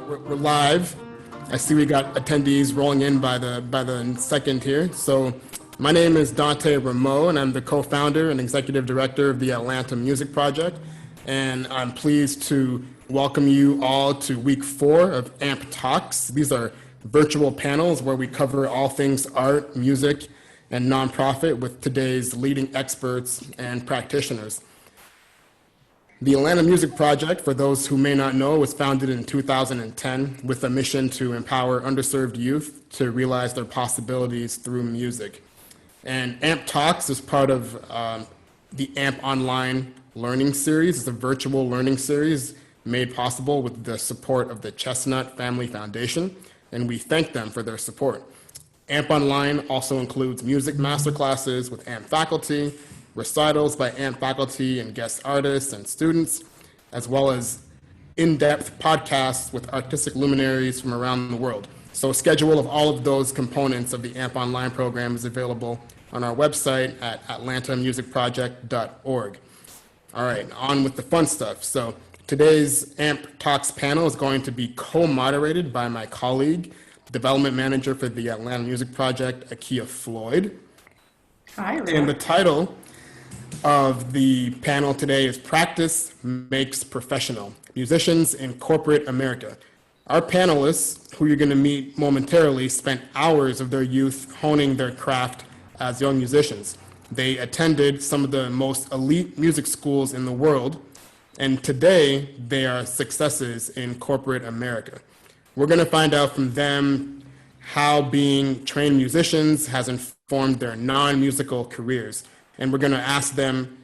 we're live. I see we got attendees rolling in by the second here. So my name is Dante Rameau, and I'm the co-founder and executive director of the Atlanta Music Project. And I'm pleased to welcome you all to week 4 of AMPtalks. These are virtual panels where we cover all things art, music, and nonprofit with today's leading experts and practitioners. The Atlanta Music Project, for those who may not know, was founded in 2010 with a mission to empower underserved youth to realize their possibilities through music. And AMPtalks is part of the AMP Online Learning Series. It's a virtual learning series made possible with the support of the Chestnut Family Foundation, and we thank them for their support. AMP Online also includes music masterclasses with AMP faculty, recitals by AMP faculty and guest artists and students, as well as in-depth podcasts with artistic luminaries from around the world. So a schedule of all of those components of the AMP Online program is available on our website at atlantamusicproject.org. All right, on with the fun stuff. So today's AMP Talks panel is going to be co-moderated by my colleague, development manager for the Atlanta Music Project, Akia Floyd. Hi, everyone. And the title of the panel today is Practice Makes Professional, Musicians in Corporate America. Our panelists, who you're going to meet momentarily, spent hours of their youth honing their craft as young musicians. They attended some of the most elite music schools in the world, and today they are successes in corporate America. We're going to find out from them how being trained musicians has informed their non-musical careers. And we're going to ask them,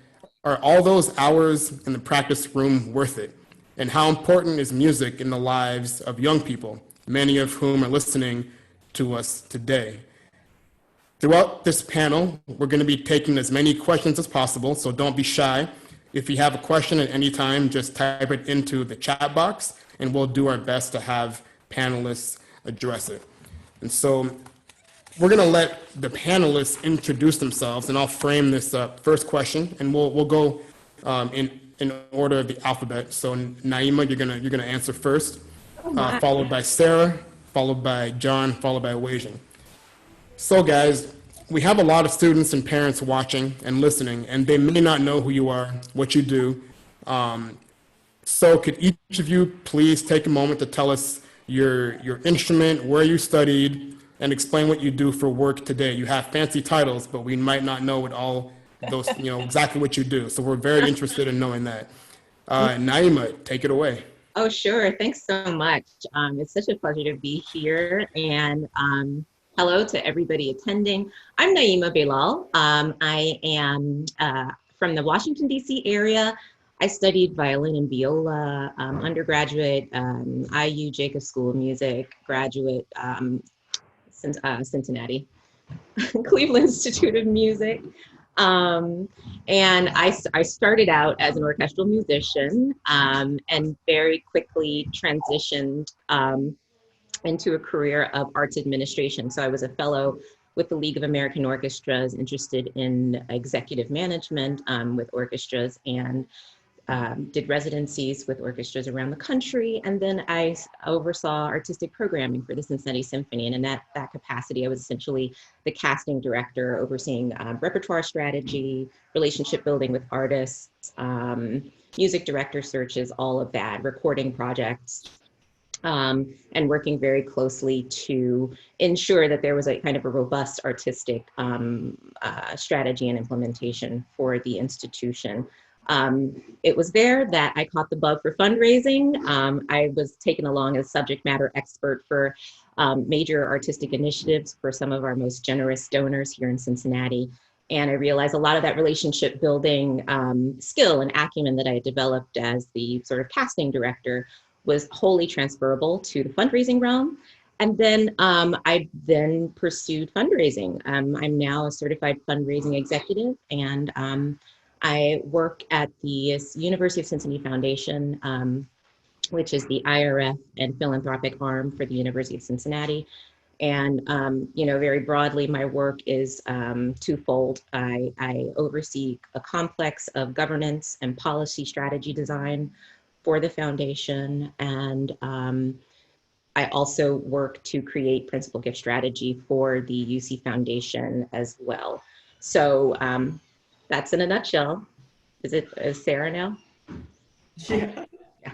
are all those hours in the practice room worth it? And how important is music in the lives of young people, many of whom are listening to us today? Throughout this panel, we're going to be taking as many questions as possible, so don't be shy. If you have a question at any time, just type it into the chat box, and we'll do our best to have panelists address it. And so we're going to let the panelists introduce themselves, and I'll frame this first question, and we'll go in order of the alphabet. So Naima, you're gonna answer first, followed by Sarah, followed by John, followed by Weijun. So guys, we have a lot of students and parents watching and listening, and they may not know who you are, what you do. So could each of you please take a moment to tell us your instrument, where you studied, and explain what you do for work today. You have fancy titles, but we might not know what all those, exactly what you do. So we're very interested in knowing that. Naima, take it away. Oh, sure. Thanks so much. It's such a pleasure to be here. And hello to everybody attending. I'm Naima Belal. I am from the Washington, D.C. area. I studied violin and viola, undergraduate, IU Jacobs School of Music, graduate, Cincinnati, Cleveland Institute of Music. And I started out as an orchestral musician and very quickly transitioned into a career of arts administration. So I was a fellow with the League of American Orchestras, interested in executive management with orchestras, and did residencies with orchestras around the country. And then I oversaw artistic programming for the Cincinnati Symphony. And in that capacity, I was essentially the casting director, overseeing repertoire strategy, relationship building with artists, music director searches, all of that, recording projects, and working very closely to ensure that there was a kind of a robust artistic strategy and implementation for the institution. It was there that I caught the bug for fundraising. I was taken along as subject matter expert for major artistic initiatives for some of our most generous donors here in Cincinnati. And I realized a lot of that relationship building skill and acumen that I had developed as the sort of casting director was wholly transferable to the fundraising realm. And then I then pursued fundraising. I'm now a certified fundraising executive, and I work at the University of Cincinnati Foundation, which is the IRF and philanthropic arm for the University of Cincinnati. And, very broadly, my work is twofold. I oversee a complex of governance and policy strategy design for the foundation, and I also work to create principal gift strategy for the UC Foundation as well. So that's in a nutshell. Is Sarah now? Yeah. Yeah.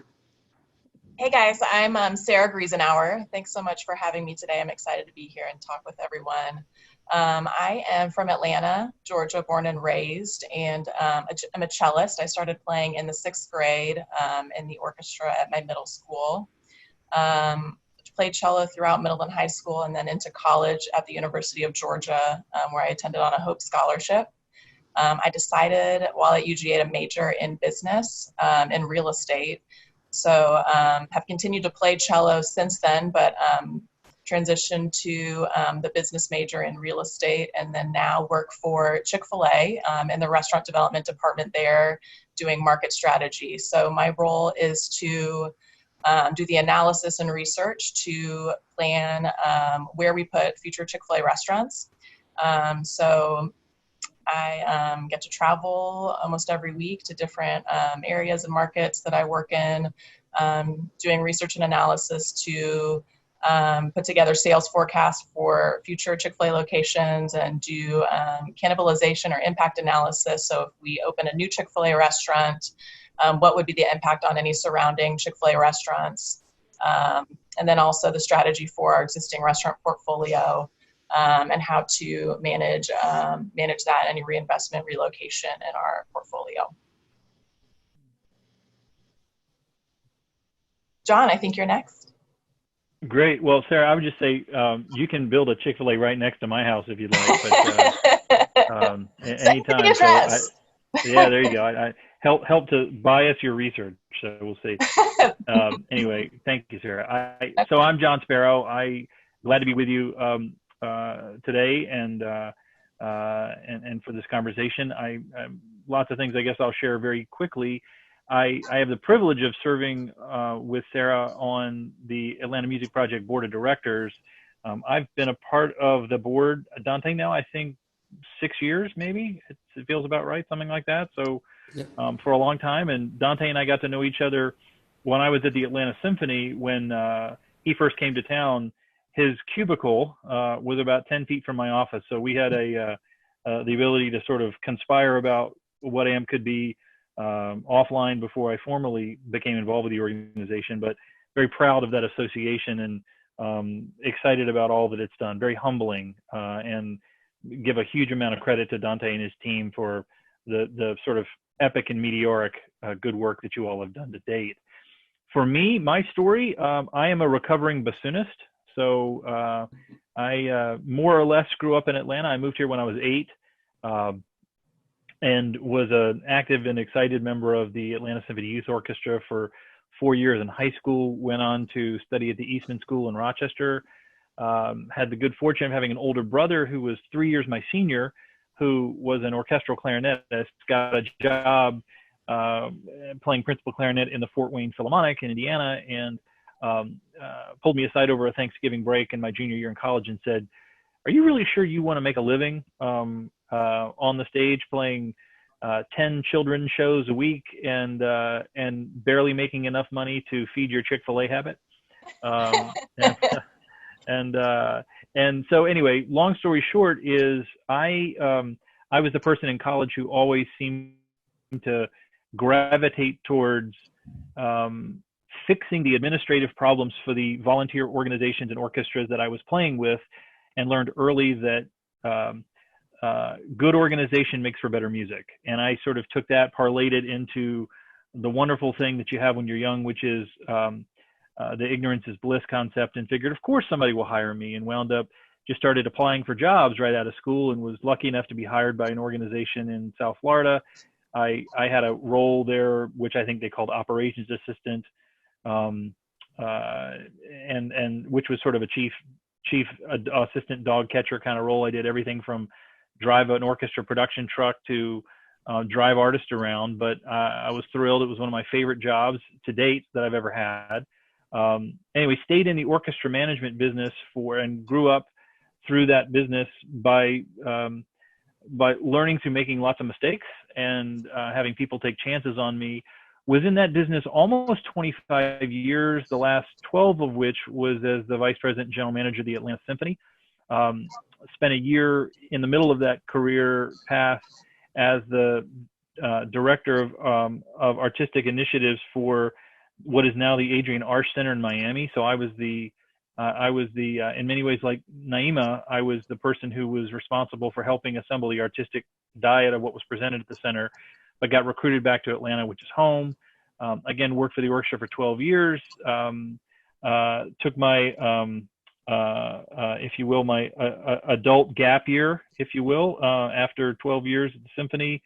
Hey guys, I'm Sarah Griesenauer. Thanks so much for having me today. I'm excited to be here and talk with everyone. I am from Atlanta, Georgia, born and raised, and I'm a cellist. I started playing in the 6th grade in the orchestra at my middle school. Played cello throughout middle and high school, and then into college at the University of Georgia, where I attended on a Hope Scholarship. I decided while at UGA to major in business and real estate. So have continued to play cello since then, but transitioned to the business major in real estate, and then now work for Chick-fil-A in the restaurant development department there, doing market strategy. So my role is to do the analysis and research to plan where we put future Chick-fil-A restaurants. So I get to travel almost every week to different areas and markets that I work in, doing research and analysis to put together sales forecasts for future Chick-fil-A locations and do cannibalization or impact analysis. So if we open a new Chick-fil-A restaurant, what would be the impact on any surrounding Chick-fil-A restaurants? And then also the strategy for our existing restaurant portfolio, and how to manage that, any reinvestment, relocation in our portfolio. John, I think you're next. Great. Well, Sarah, I would just say you can build a Chick-fil-A right next to my house if you'd like. But anytime. Yeah, there you go. I help to bias your research. So we'll see. Anyway, thank you, Sarah. So I'm John Sparrow. Glad to be with you today and for this conversation. Lots of things I guess I'll share very quickly. I have the privilege of serving with Sarah on the Atlanta Music Project Board of Directors. I've been a part of the board, Dante, now I think 6 years maybe. It feels about right, something like that. So for a long time. And Dante and I got to know each other when I was at the Atlanta Symphony. When he first came to town, his cubicle was about 10 feet from my office. So we had the ability to sort of conspire about what AMP could be offline before I formally became involved with the organization, but very proud of that association and excited about all that it's done. Very humbling, and give a huge amount of credit to Dante and his team for the sort of epic and meteoric good work that you all have done to date. For me, my story, I am a recovering bassoonist. So I more or less grew up in Atlanta. I moved here when I was 8 and was an active and excited member of the Atlanta Symphony Youth Orchestra for 4 years in high school, went on to study at the Eastman School in Rochester, had the good fortune of having an older brother who was 3 years my senior, who was an orchestral clarinetist, got a job playing principal clarinet in the Fort Wayne Philharmonic in Indiana, and pulled me aside over a Thanksgiving break in my junior year in college and said, "Are you really sure you want to make a living on the stage playing 10 children's shows a week and barely making enough money to feed your Chick-fil-A habit?" And so anyway, long story short is I was the person in college who always seemed to gravitate towards fixing the administrative problems for the volunteer organizations and orchestras that I was playing with, and learned early that good organization makes for better music. And I sort of took that, parlayed it into the wonderful thing that you have when you're young, which is the ignorance is bliss concept, and figured, of course, somebody will hire me, and wound up just started applying for jobs right out of school and was lucky enough to be hired by an organization in South Florida. I had a role there, which I think they called operations assistant, and which was sort of a chief assistant dog catcher kind of role. I did everything from drive an orchestra production truck to drive artists around, but I was thrilled. It was one of my favorite jobs to date that I've ever had. Anyway, stayed in the orchestra management business and grew up through that business by learning through making lots of mistakes and having people take chances on me, was in that business almost 25 years, the last 12 of which was as the vice president and general manager of the Atlanta Symphony. Spent a year in the middle of that career path as the director of artistic initiatives for what is now the Adrian Arsh Center in Miami. So I was the in many ways, like Naima, I was the person who was responsible for helping assemble the artistic diet of what was presented at the center, but got recruited back to Atlanta, which is home. Again, worked for the orchestra for 12 years. Took my, if you will, my adult gap year, if you will, after 12 years at the symphony.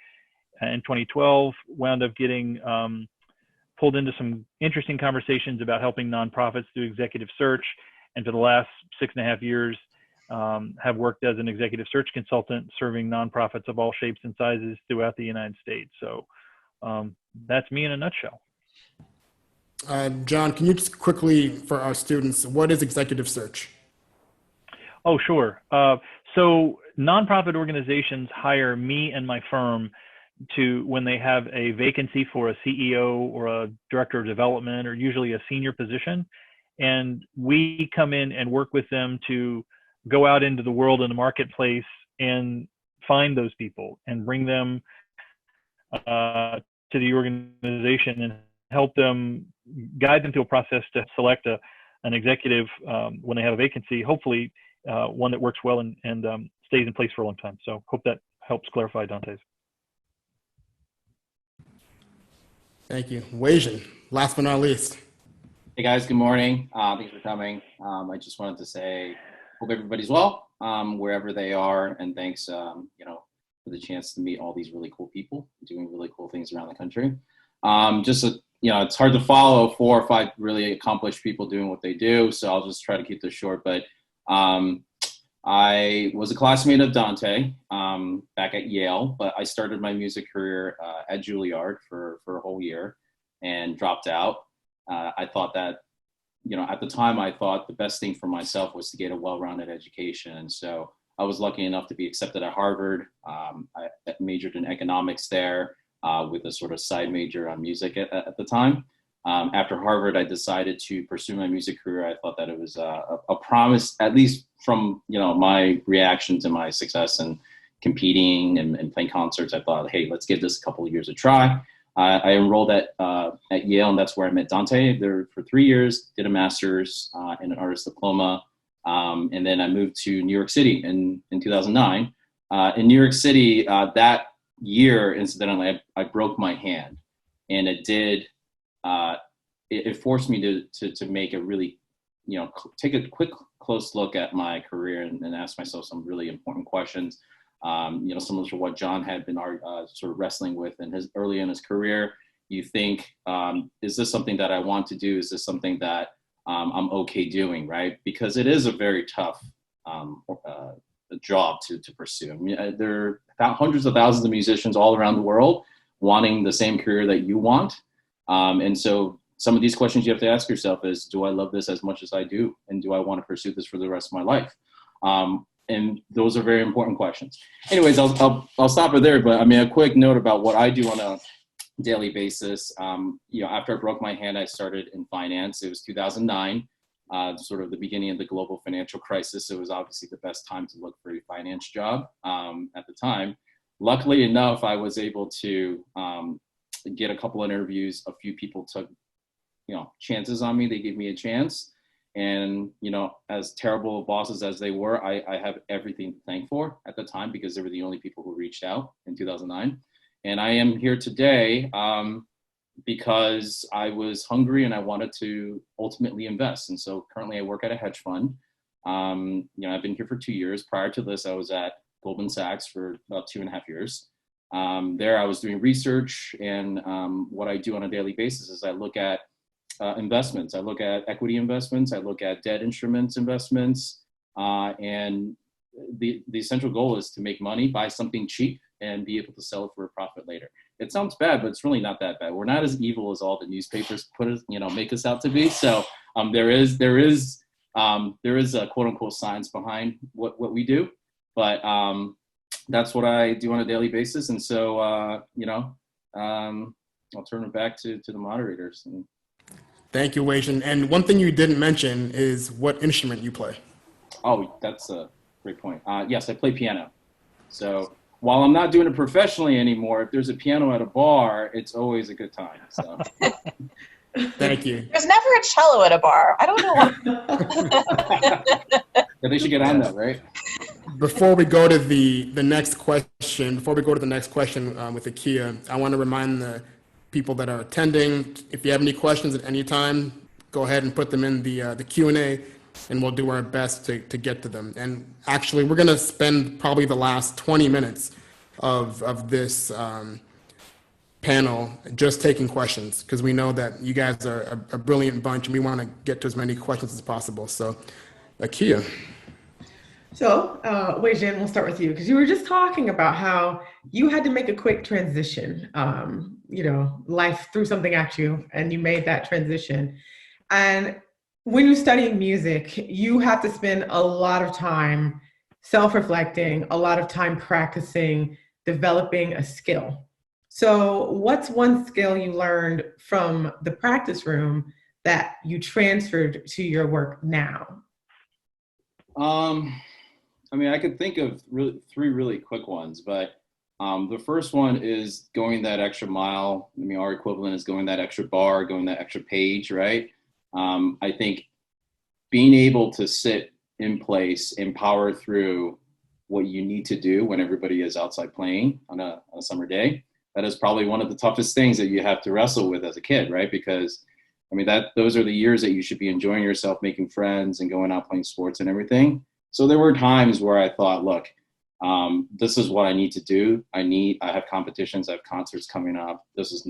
In 2012, wound up getting pulled into some interesting conversations about helping nonprofits do executive search. And for the last 6.5 years, have worked as an executive search consultant, serving nonprofits of all shapes and sizes throughout the United States. So that's me in a nutshell. John, can you just quickly, for our students, what is executive search? Oh, sure. So nonprofit organizations hire me and my firm to, when they have a vacancy for a CEO or a director of development, or usually a senior position, and we come in and work with them to go out into the world in the marketplace and find those people and bring them to the organization and help them, guide them through a process to select an executive when they have a vacancy, hopefully one that works well and stays in place for a long time. So hope that helps clarify, Dante's. Thank you. Weijun, last but not least. Hey guys, good morning. Thanks for coming. I just wanted to say, hope everybody's well, wherever they are, and thanks, for the chance to meet all these really cool people doing really cool things around the country. It's hard to follow 4 or 5 really accomplished people doing what they do, so I'll just try to keep this short. But I was a classmate of Dante back at Yale, but I started my music career at Juilliard for a whole year and dropped out. I thought that, at the time, I thought the best thing for myself was to get a well-rounded education. And so I was lucky enough to be accepted at Harvard. I majored in economics there with a sort of side major on music at the time. After Harvard, I decided to pursue my music career. I thought that it was a promise, at least from my reaction to my success and competing and playing concerts. I thought, hey, let's give this a couple of years a try. I enrolled at Yale, and that's where I met Dante. There for 3 years, did a master's in an artist diploma, and then I moved to New York City in 2009. In New York City, that year, incidentally, I broke my hand, and it did. It forced me to make a really, take a quick, close look at my career and ask myself some really important questions. Similar to what John had been sort of wrestling with early in his career. You think, is this something that I want to do? Is this something that I'm okay doing, right? Because it is a very tough job to pursue. I mean, there are hundreds of thousands of musicians all around the world wanting the same career that you want. And so some of these questions you have to ask yourself is, do I love this as much as I do? And do I want to pursue this for the rest of my life? And those are very important questions. Anyways, I'll stop it there. But I mean, a quick note about what I do on a daily basis. After I broke my hand, I started in finance. It was 2009, sort of the beginning of the global financial crisis. It was obviously the best time to look for a finance job at the time. Luckily enough, I was able to get a couple of interviews. A few people took, chances on me. They gave me a chance. And, as terrible bosses as they were, I have everything to thank for at the time, because they were the only people who reached out in 2009. And I am here today because I was hungry and I wanted to ultimately invest. And so currently I work at a hedge fund. I've been here for 2 years. Prior to this, I was at Goldman Sachs for about 2.5 years. There I was doing research, and what I do on a daily basis is I look at investments. I look at equity investments. I look at debt instruments investments. And the essential goal is to make money, buy something cheap, and be able to sell it for a profit later. It sounds bad, but it's really not that bad. We're not as evil as all the newspapers make us out to be. So there is a quote unquote science behind what we do, but that's what I do on a daily basis. And so I'll turn it back to the moderators. Thank you, Weijun. And one thing you didn't mention is what instrument you play. Oh, that's a great point. Yes, I play piano. So while I'm not doing it professionally anymore, if there's a piano at a bar, it's always a good time. So Thank you. There's never a cello at a bar. I don't know why. yeah, they should get on that, right? Before we go to the next question, with Akia, I want to remind the people that are attending, if you have any questions at any time, go ahead and put them in the Q&A, and we'll do our best to get to them. And actually, we're going to spend probably the last 20 minutes of this panel just taking questions, because we know that you guys are a brilliant bunch, and we want to get to as many questions as possible. So, Akia. So, Weijun, we'll start with you, because you were just talking about how you had to make a quick transition. Life threw something at you, and you made that transition. And when you're studying music, you have to spend a lot of time self-reflecting, a lot of time practicing, developing a skill. So, what's one skill you learned from the practice room that you transferred to your work now? I could think of three really quick ones, but the first one is going that extra mile. Our equivalent is going that extra bar, going that extra page, right? I think being able to sit in place and power through what you need to do when everybody is outside playing on a summer day, that is probably one of the toughest things that you have to wrestle with as a kid, right? Because those are the years that you should be enjoying yourself, making friends and going out playing sports and everything. So there were times where I thought, look, this is what I need to do. I have competitions, I have concerts coming up. This is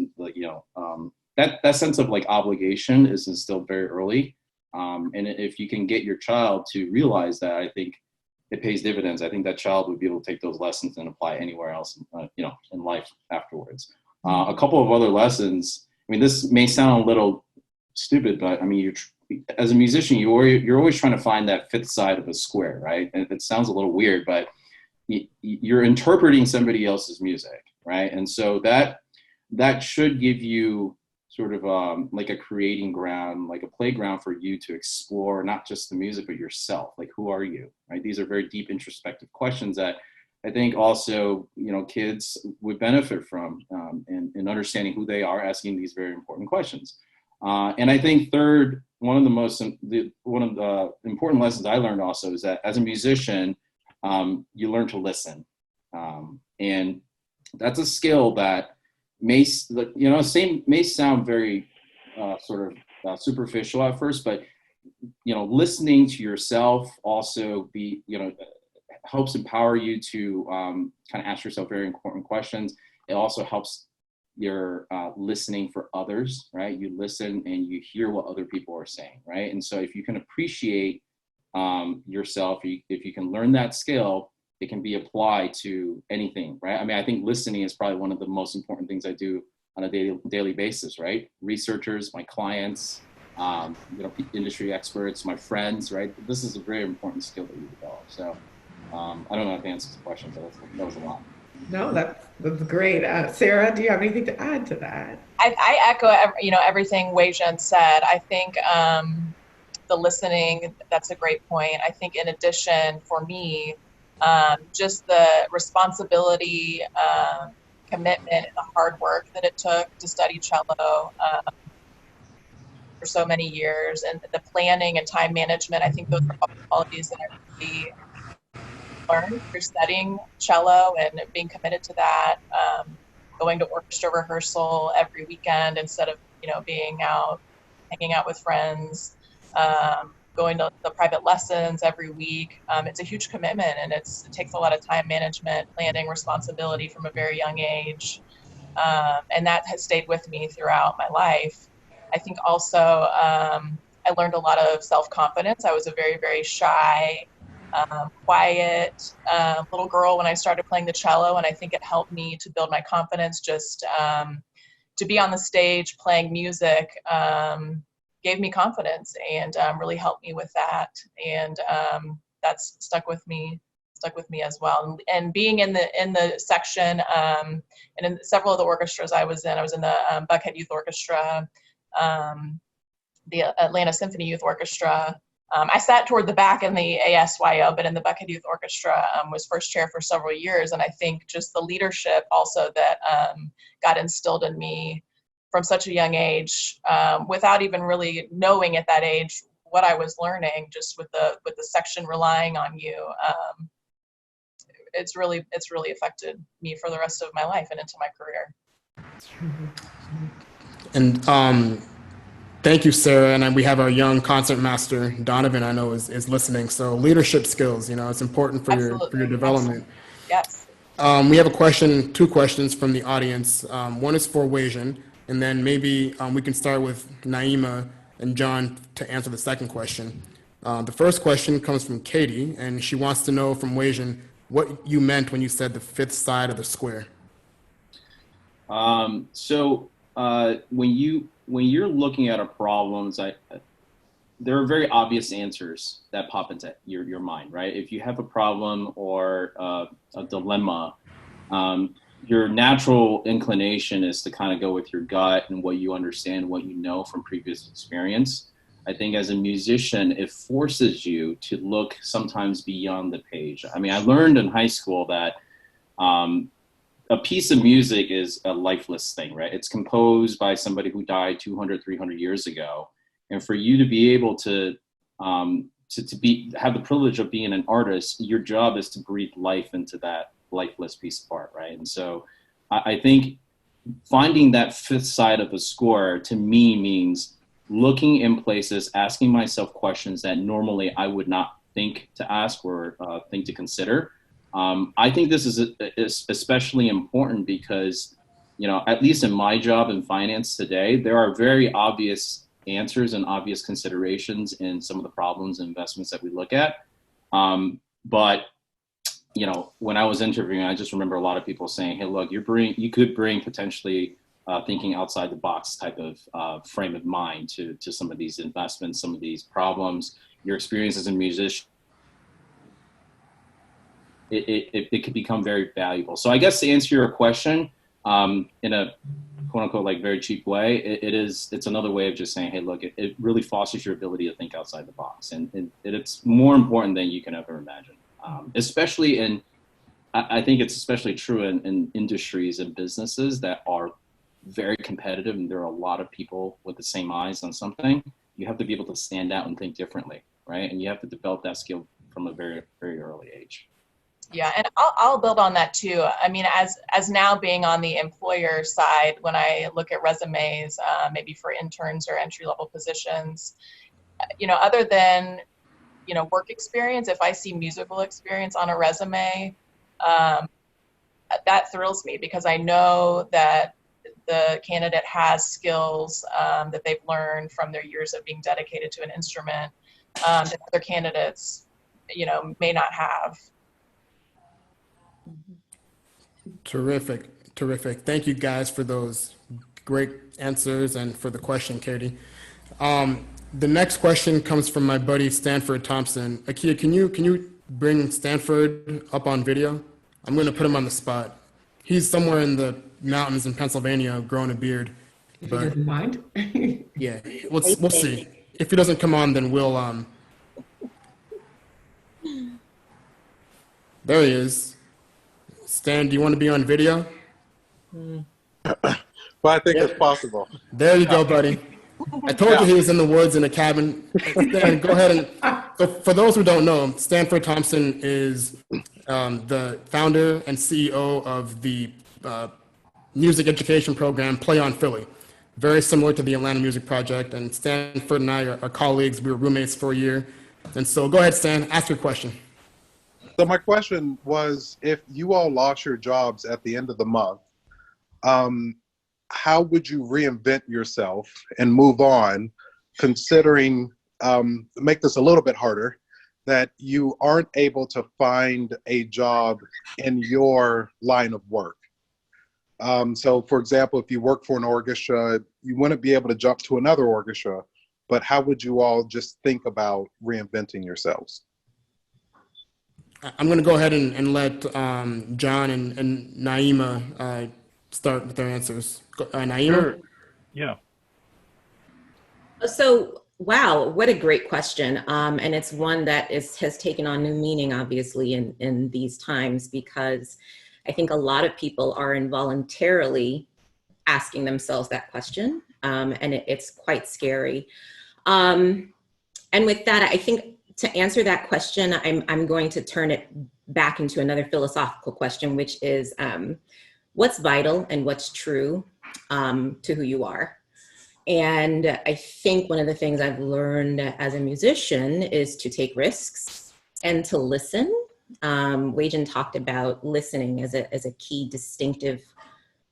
that sense of obligation is instilled very early. And if you can get your child to realize that, I think it pays dividends. I think that child would be able to take those lessons and apply anywhere else, in life afterwards. A couple of other lessons. This may sound a little stupid, but as a musician, you're always trying to find that fifth side of a square, right? And it sounds a little weird, but you're interpreting somebody else's music, right? And so that should give you sort of like a creating ground, like a playground for you to explore not just the music, but yourself. Like, who are you, right? These are very deep introspective questions that I think also, kids would benefit from in understanding who they are, asking these very important questions. And I think third, one of the important lessons I learned also is that as a musician, you learn to listen. And that's a skill that may sound very superficial at first, but listening to yourself also helps empower you to kind of ask yourself very important questions. It also helps your listening for others, right? You listen and you hear what other people are saying, right? And so if you can appreciate yourself, if you can learn that skill, it can be applied to anything, right? I think listening is probably one of the most important things I do on a daily basis, right? Researchers, my clients, industry experts, my friends, right? This is a very important skill that you develop. So I don't know if that answers the question, but that was a lot. No, that's great. Sarah, do you have anything to add to that? I echo everything Weijun said. I think the listening, that's a great point. I think in addition, for me, just the responsibility, commitment, and the hard work that it took to study cello for so many years, and the planning and time management, I think those are all qualities that I really learned through studying cello and being committed to that, going to orchestra rehearsal every weekend instead of being out hanging out with friends, going to the private lessons every week. It's a huge commitment, and it takes a lot of time management, planning, responsibility from a very young age, and that has stayed with me throughout my life. I think also I learned a lot of self-confidence. I was a very, very shy, quiet little girl when I started playing the cello, and I think it helped me to build my confidence. Just to be on the stage playing music gave me confidence and really helped me with that, and that's stuck with me stuck with me as well. And being in the section and in several of the orchestras I was in the Buckhead Youth Orchestra, the Atlanta Symphony Youth Orchestra. I sat toward the back in the ASYO, but in the Buckhead Youth Orchestra, was first chair for several years. And I think just the leadership also that got instilled in me from such a young age, without even really knowing at that age what I was learning, just with the section relying on you, it's really affected me for the rest of my life and into my career. And thank you, Sarah. And we have our young concert master, Donovan, I know is listening. So leadership skills, it's important for your development. Yes. We have two questions from the audience. One is for Weijun, and then maybe we can start with Naima and John to answer the second question. The first question comes from Katie, and she wants to know from Weijun what you meant when you said the fifth side of the square. When you're looking at a problem, there are very obvious answers that pop into your mind, right? If you have a problem or a dilemma, your natural inclination is to kind of go with your gut and what you understand, what you know from previous experience. I think as a musician, it forces you to look sometimes beyond the page. I mean, I learned in high school that a piece of music is a lifeless thing, right? It's composed by somebody who died 200, 300 years ago. And for you to be able to have the privilege of being an artist, your job is to breathe life into that lifeless piece of art, right? And so I think finding that fifth side of the score to me means looking in places, asking myself questions that normally I would not think to ask or think to consider. I think this is especially important because, at least in my job in finance today, there are very obvious answers and obvious considerations in some of the problems and investments that we look at. But when I was interviewing, I just remember a lot of people saying, hey, look, you could bring potentially thinking outside the box type of frame of mind to some of these investments, some of these problems, your experience as a musician. It could become very valuable. So I guess to answer your question in a quote unquote like very cheap way, it's another way of just saying, hey, look, it really fosters your ability to think outside the box, and it's more important than you can ever imagine. Especially I think it's especially true in industries and businesses that are very competitive, and there are a lot of people with the same eyes on something. You have to be able to stand out and think differently, right? And you have to develop that skill from a very, very early age. Yeah, and I'll build on that too. I mean, as now being on the employer side, when I look at resumes, maybe for interns or entry-level positions, other than, work experience, if I see musical experience on a resume, that thrills me because I know that the candidate has skills that they've learned from their years of being dedicated to an instrument that other candidates, may not have. Terrific. Thank you guys for those great answers and for the question, Katie. The next question comes from my buddy Stanford Thompson. Akia, can you bring Stanford up on video? I'm going to put him on the spot. He's somewhere in the mountains in Pennsylvania growing a beard. If he doesn't mind. Yeah, we'll see. If he doesn't come on, then we'll there he is. Stan, do you want to be on video? Well, I think it's possible. There you go, buddy. I told you he was in the woods in a cabin. Stan, go ahead and. So for those who don't know, Stanford Thompson is the founder and CEO of the music education program Play on Philly, very similar to the Atlanta Music Project. And Stanford and I are colleagues. We were roommates for a year. And so go ahead, Stan, ask your question. So my question was, if you all lost your jobs at the end of the month, how would you reinvent yourself and move on, considering, make this a little bit harder, that you aren't able to find a job in your line of work? So for example, if you work for an orchestra, you wouldn't be able to jump to another orchestra, but how would you all just think about reinventing yourselves? I'm going to go ahead and let John and Naima start with their answers. Naima? Sure. Yeah. So, wow, what a great question. And it's one that has taken on new meaning, obviously, in these times, because I think a lot of people are involuntarily asking themselves that question. And it's quite scary. And with that, I think to answer that question, I'm going to turn it back into another philosophical question, which is what's vital and what's true to who you are. And I think one of the things I've learned as a musician is to take risks and to listen. Weijun talked about listening as a key distinctive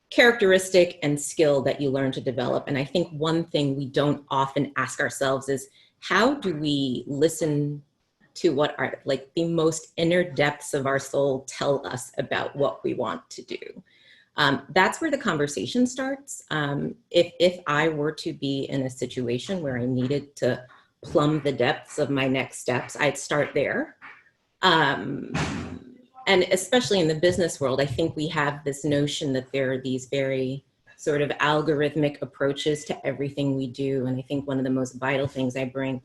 characteristic and skill that you learn to develop. And I think one thing we don't often ask ourselves is, how do we listen to what are like the most inner depths of our soul tell us about what we want to do? That's where the conversation starts. If I were to be in a situation where I needed to plumb the depths of my next steps, I'd start there. And especially in the business world, I think we have this notion that there are these very sort of algorithmic approaches to everything we do. And I think one of the most vital things I bring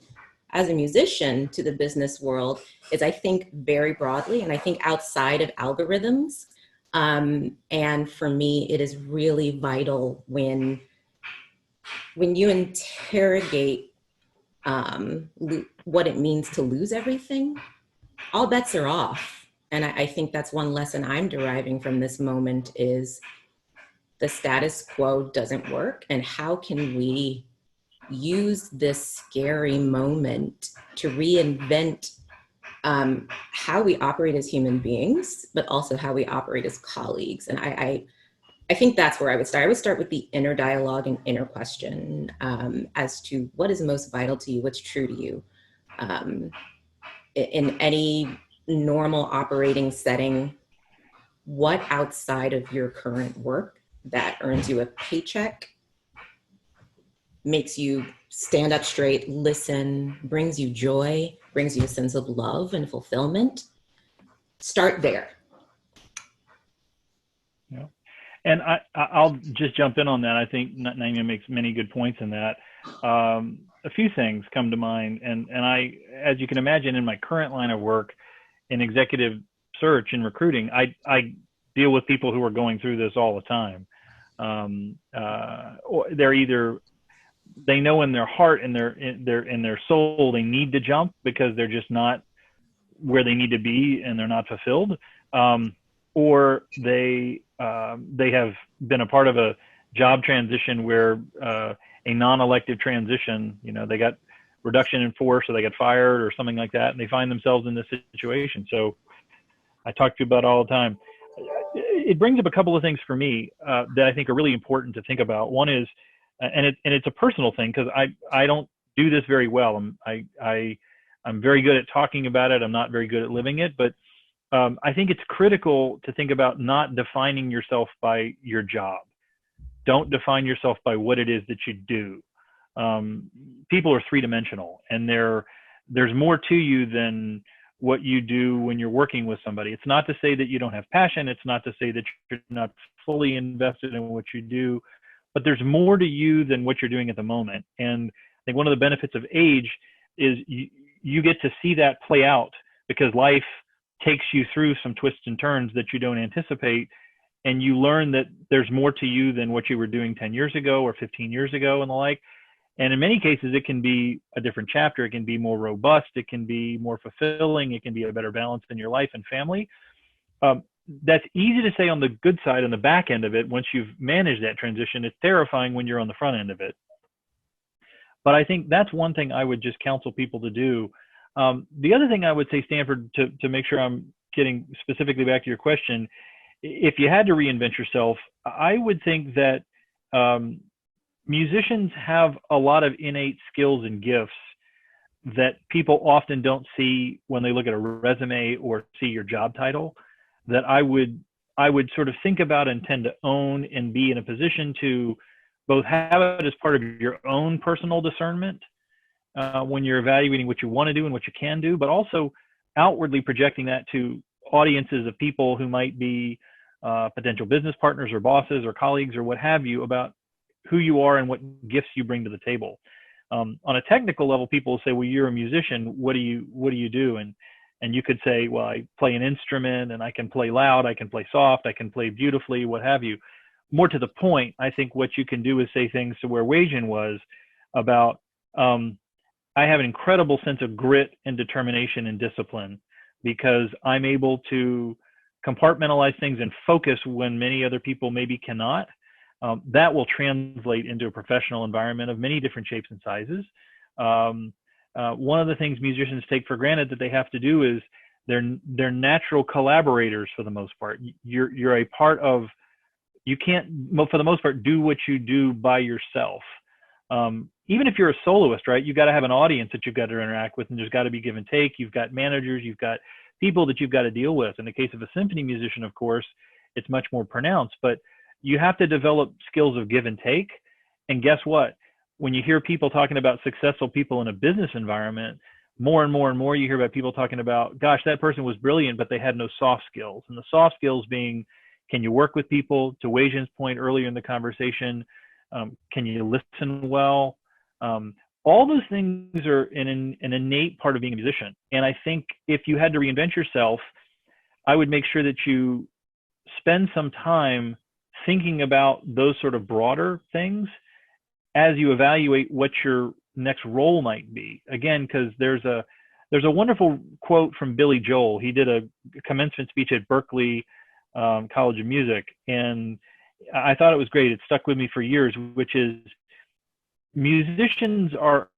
as a musician to the business world is I think very broadly, and I think outside of algorithms. And for me, it is really vital when you interrogate what it means to lose everything, all bets are off. And I think that's one lesson I'm deriving from this moment is the status quo doesn't work. And how can we use this scary moment to reinvent how we operate as human beings, but also how we operate as colleagues. And I think that's where I would start. I would start with the inner dialogue and inner question as to what is most vital to you, what's true to you. In any normal operating setting, what outside of your current work that earns you a paycheck, makes you stand up straight, listen, brings you joy, brings you a sense of love and fulfillment. Start there. Yeah. And I'll just jump in on that. I think Naima makes many good points in that. A few things come to mind. And I, as you can imagine, in my current line of work in executive search and recruiting, I deal with people who are going through this all the time. Or they're either, they know in their heart and in their soul they need to jump because they're just not where they need to be and they're not fulfilled, or they have been a part of a job transition where a non-elective transition, you know, they got reduction in force or they got fired or something like that, and they find themselves in this situation. So I talk to you about all the time. It brings up a couple of things for me that I think are really important to think about. One is, and it's a personal thing because I don't do this very well. I'm very good at talking about it. I'm not very good at living it, but I think it's critical to think about not defining yourself by your job. Don't define yourself by what it is that you do. People are three-dimensional, and there's more to you than what you do when you're working with somebody. It's not to say that you don't have passion. It's not to say that you're not fully invested in what you do, but there's more to you than what you're doing at the moment. And I think one of the benefits of age is you get to see that play out because life takes you through some twists and turns that you don't anticipate. And you learn that there's more to you than what you were doing 10 years ago or 15 years ago and the like. And in many cases, it can be a different chapter. It can be more robust. It can be more fulfilling. It can be a better balance in your life and family. That's easy to say on the good side, on the back end of it. Once you've managed that transition, it's terrifying when you're on the front end of it. But I think that's one thing I would just counsel people to do. The other thing I would say, Stanford, to make sure I'm getting specifically back to your question, if you had to reinvent yourself, I would think that musicians have a lot of innate skills and gifts that people often don't see when they look at a resume or see your job title, that I would sort of think about and tend to own and be in a position to both have it as part of your own personal discernment when you're evaluating what you want to do and what you can do, but also outwardly projecting that to audiences of people who might be potential business partners or bosses or colleagues or what have you about who you are and what gifts you bring to the table. On a technical level, people will say, well, you're a musician. What do you do? And you could say, well, I play an instrument and I can play loud, I can play soft, I can play beautifully, what have you. More to the point, I think what you can do is say things to where Weijun was about, I have an incredible sense of grit and determination and discipline because I'm able to compartmentalize things and focus when many other people maybe cannot. That will translate into a professional environment of many different shapes and sizes. One of the things musicians take for granted that they have to do is they're natural collaborators for the most part. You're a part of, you can't, for the most part, do what you do by yourself. Even if you're a soloist, right, you've got to have an audience that you've got to interact with, and there's got to be give and take. You've got managers, you've got people that you've got to deal with. In the case of a symphony musician, of course, it's much more pronounced, but you have to develop skills of give and take. And guess what? When you hear people talking about successful people in a business environment, more and more and more you hear about people talking about, gosh, that person was brilliant, but they had no soft skills. And the soft skills being, can you work with people? To Weijun's point earlier in the conversation, can you listen well? All those things are an innate part of being a musician. And I think if you had to reinvent yourself, I would make sure that you spend some time thinking about those sort of broader things as you evaluate what your next role might be. Again, because there's a wonderful quote from Billy Joel. He did a commencement speech at Berklee College of Music, and I thought it was great. It stuck with me for years, which is musicians are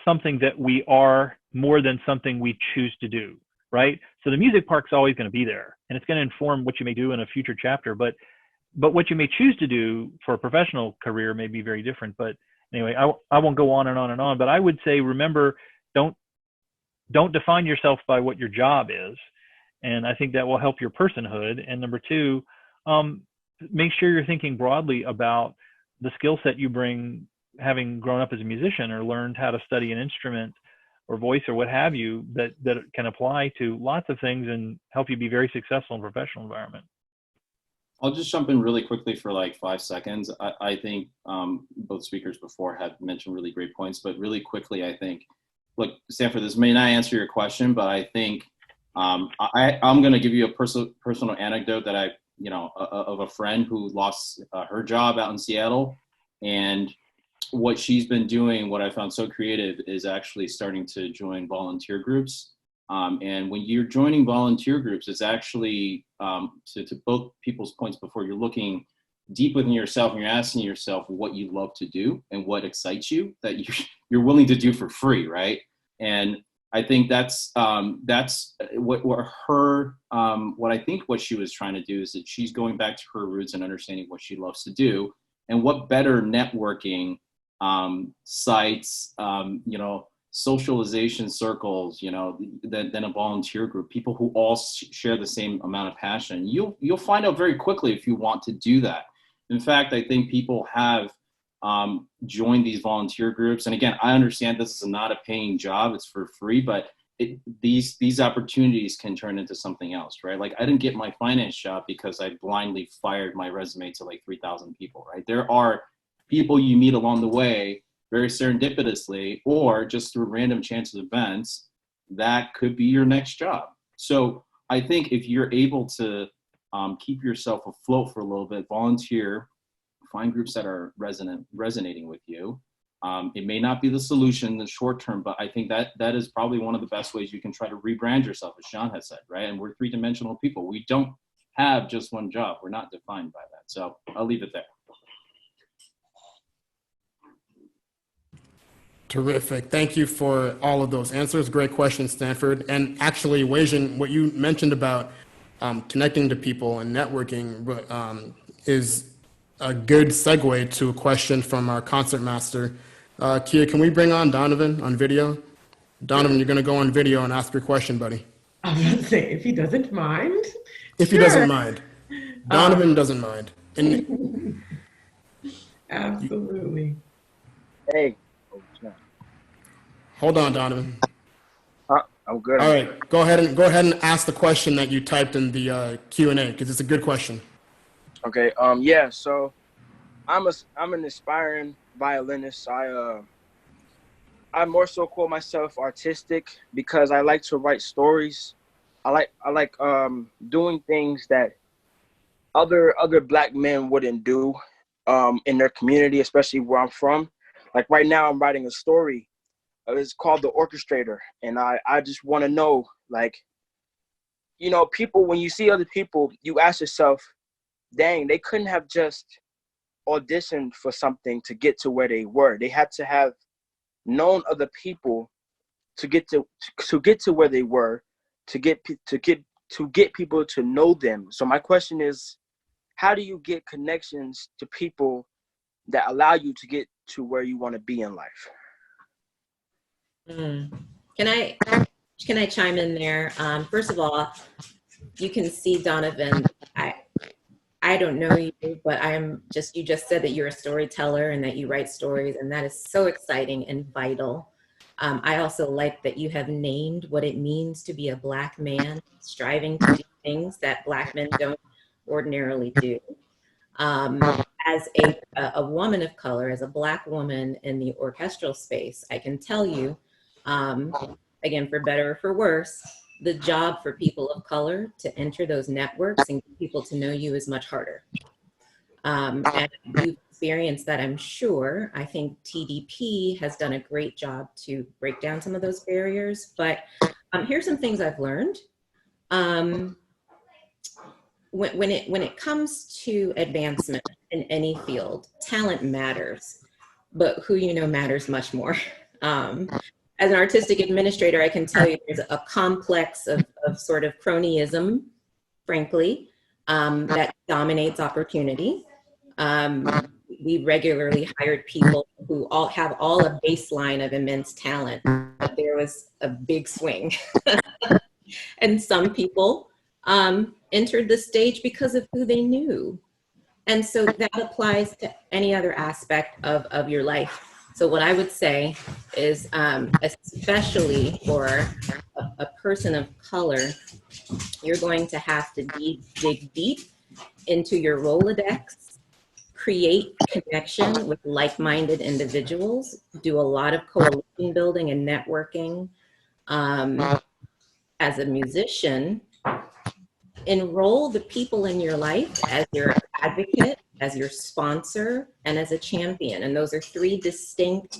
something that we are more than something we choose to do, right? So the music part's always going to be there, and it's going to inform what you may do in a future chapter, but what you may choose to do for a professional career may be very different. But anyway, I won't go on and on and on, but I would say, remember, don't define yourself by what your job is. And I think that will help your personhood. And number two, make sure you're thinking broadly about the skill set you bring, having grown up as a musician or learned how to study an instrument or voice or what have you, that can apply to lots of things and help you be very successful in a professional environment. I'll just jump in really quickly for like 5 seconds. I think both speakers before had mentioned really great points, but really quickly, I think, look, Stanford, this may not answer your question, but I think I'm going to give you a personal anecdote that of a friend who lost her job out in Seattle. And what she's been doing, what I found so creative, is actually starting to join volunteer groups. And when you're joining volunteer groups, it's actually, to both people's points before, you're looking deep within yourself and you're asking yourself what you love to do and what excites you that you're willing to do for free, right? And I think that's what I think what she was trying to do is that she's going back to her roots and understanding what she loves to do, and what better networking sites, socialization circles, than a volunteer group, people who all share the same amount of passion. You'll find out very quickly if you want to do that. In fact, I think people have joined these volunteer groups. And again, I understand this is not a paying job, it's for free, but these opportunities can turn into something else, right? Like, I didn't get my finance job because I blindly fired my resume to like 3,000 people, right? There are people you meet along the way very serendipitously, or just through random chance events, that could be your next job. So I think if you're able to keep yourself afloat for a little bit, volunteer, find groups that are resonating with you. It may not be the solution in the short term, but I think that is probably one of the best ways you can try to rebrand yourself, as Sean has said, right? And we're three-dimensional people. We don't have just one job. We're not defined by that. So I'll leave it there. Terrific. Thank you for all of those answers. Great question, Stanford. And actually, Weijun, what you mentioned about connecting to people and networking is a good segue to a question from our concert master. Kia, can we bring on Donovan on video? Donovan, you're going to go on video and ask your question, buddy. I was going to say, if he doesn't mind. If he doesn't mind. Donovan doesn't mind. And absolutely. Hey. Hold on, Donovan. I'm good. All right, go ahead and ask the question that you typed in the Q&A, because it's a good question. Okay. Yeah. So I'm an aspiring violinist. I more so call myself artistic because I like to write stories. I like doing things that other black men wouldn't do in their community, especially where I'm from. Like right now, I'm writing a story. It's called The Orchestrator, and I just want to know, like, you know, people, when you see other people, you ask yourself, dang, they couldn't have just auditioned for something to get to where they were. They had to have known other people to get to where they were, to get people to know them. So my question is, how do you get connections to people that allow you to get to where you want to be in life? Can I chime in there? First of all, you can see, Donovan, I don't know you, but you just said that you're a storyteller and that you write stories, and that is so exciting and vital. I also like that you have named what it means to be a Black man, striving to do things that Black men don't ordinarily do. As a woman of color, as a Black woman in the orchestral space, I can tell you, again, for better or for worse, the job for people of color to enter those networks and get people to know you is much harder. And you've experienced that, I'm sure. I think TDP has done a great job to break down some of those barriers, but here's some things I've learned. When it comes to advancement in any field, talent matters, but who you know matters much more. As an artistic administrator, I can tell you there's a complex of sort of cronyism, frankly, that dominates opportunity. We regularly hired people who all have a baseline of immense talent, but there was a big swing. And some people entered the stage because of who they knew. And so that applies to any other aspect of your life. So what I would say is, especially for a person of color, you're going to have to dig deep into your Rolodex, create connection with like-minded individuals, do a lot of coalition building and networking. As a musician, enroll the people in your life as your advocate, as your sponsor, and as a champion. And those are three distinct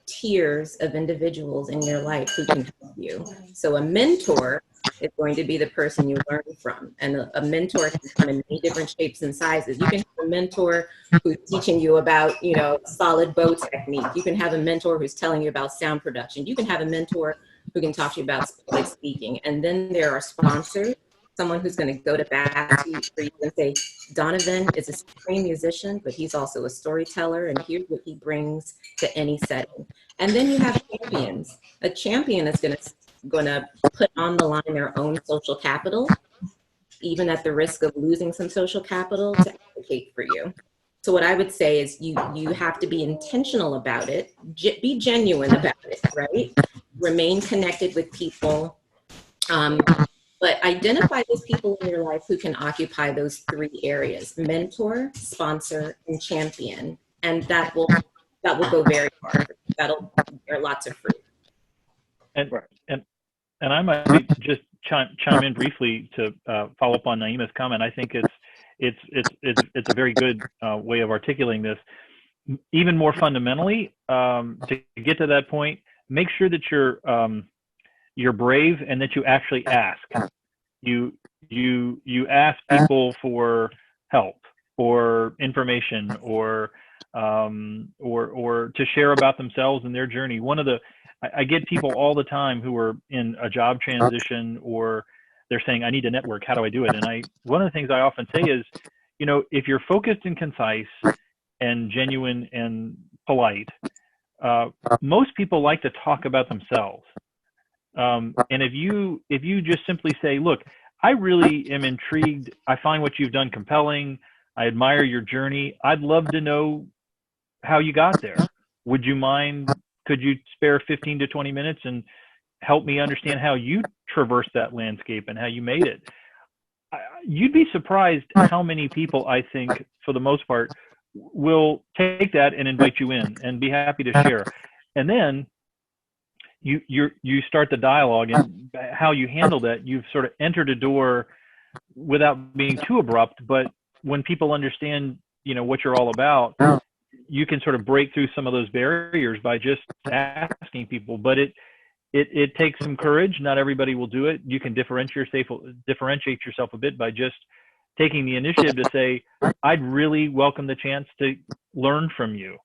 tiers of individuals in your life who can help you. So a mentor is going to be the person you learn from. And a mentor can come in many different shapes and sizes. You can have a mentor who's teaching you about, solid bow technique. You can have a mentor who's telling you about sound production. You can have a mentor who can talk to you about public speaking. And then there are sponsors, someone who's going to go to bat for you and say, Donovan is a supreme musician, but he's also a storyteller, and here's what he brings to any setting. And then you have champions. A champion is going to put on the line their own social capital, even at the risk of losing some social capital, to advocate for you. So what I would say is you have to be intentional about it, be genuine about it, right? Remain connected with people, but identify those people in your life who can occupy those three areas: mentor, sponsor, and champion. And that will go very far. That'll bear lots of fruit. And I might just chime in briefly to follow up on Naima's comment. I think it's a very good way of articulating this. Even more fundamentally, to get to that point, make sure that you're brave and that you actually ask. You ask people for help or information or to share about themselves and their journey. I get people all the time who are in a job transition, or they're saying, I need to network. How do I do it? And one of the things I often say is, if you're focused and concise and genuine and polite, most people like to talk about themselves. And if you just simply say, look, I really am intrigued. I find what you've done compelling. I admire your journey. I'd love to know how you got there. Would you mind? Could you spare 15 to 20 minutes and help me understand how you traversed that landscape and how you made it. You'd be surprised how many people, I think, for the most part, will take that and invite you in and be happy to share. And then you start the dialogue, and how you handle that, you've sort of entered a door without being too abrupt. But when people understand, what you're all about, you can sort of break through some of those barriers by just asking people. But it takes some courage. Not everybody will do it. You can differentiate yourself a bit by just taking the initiative to say, I'd really welcome the chance to learn from you.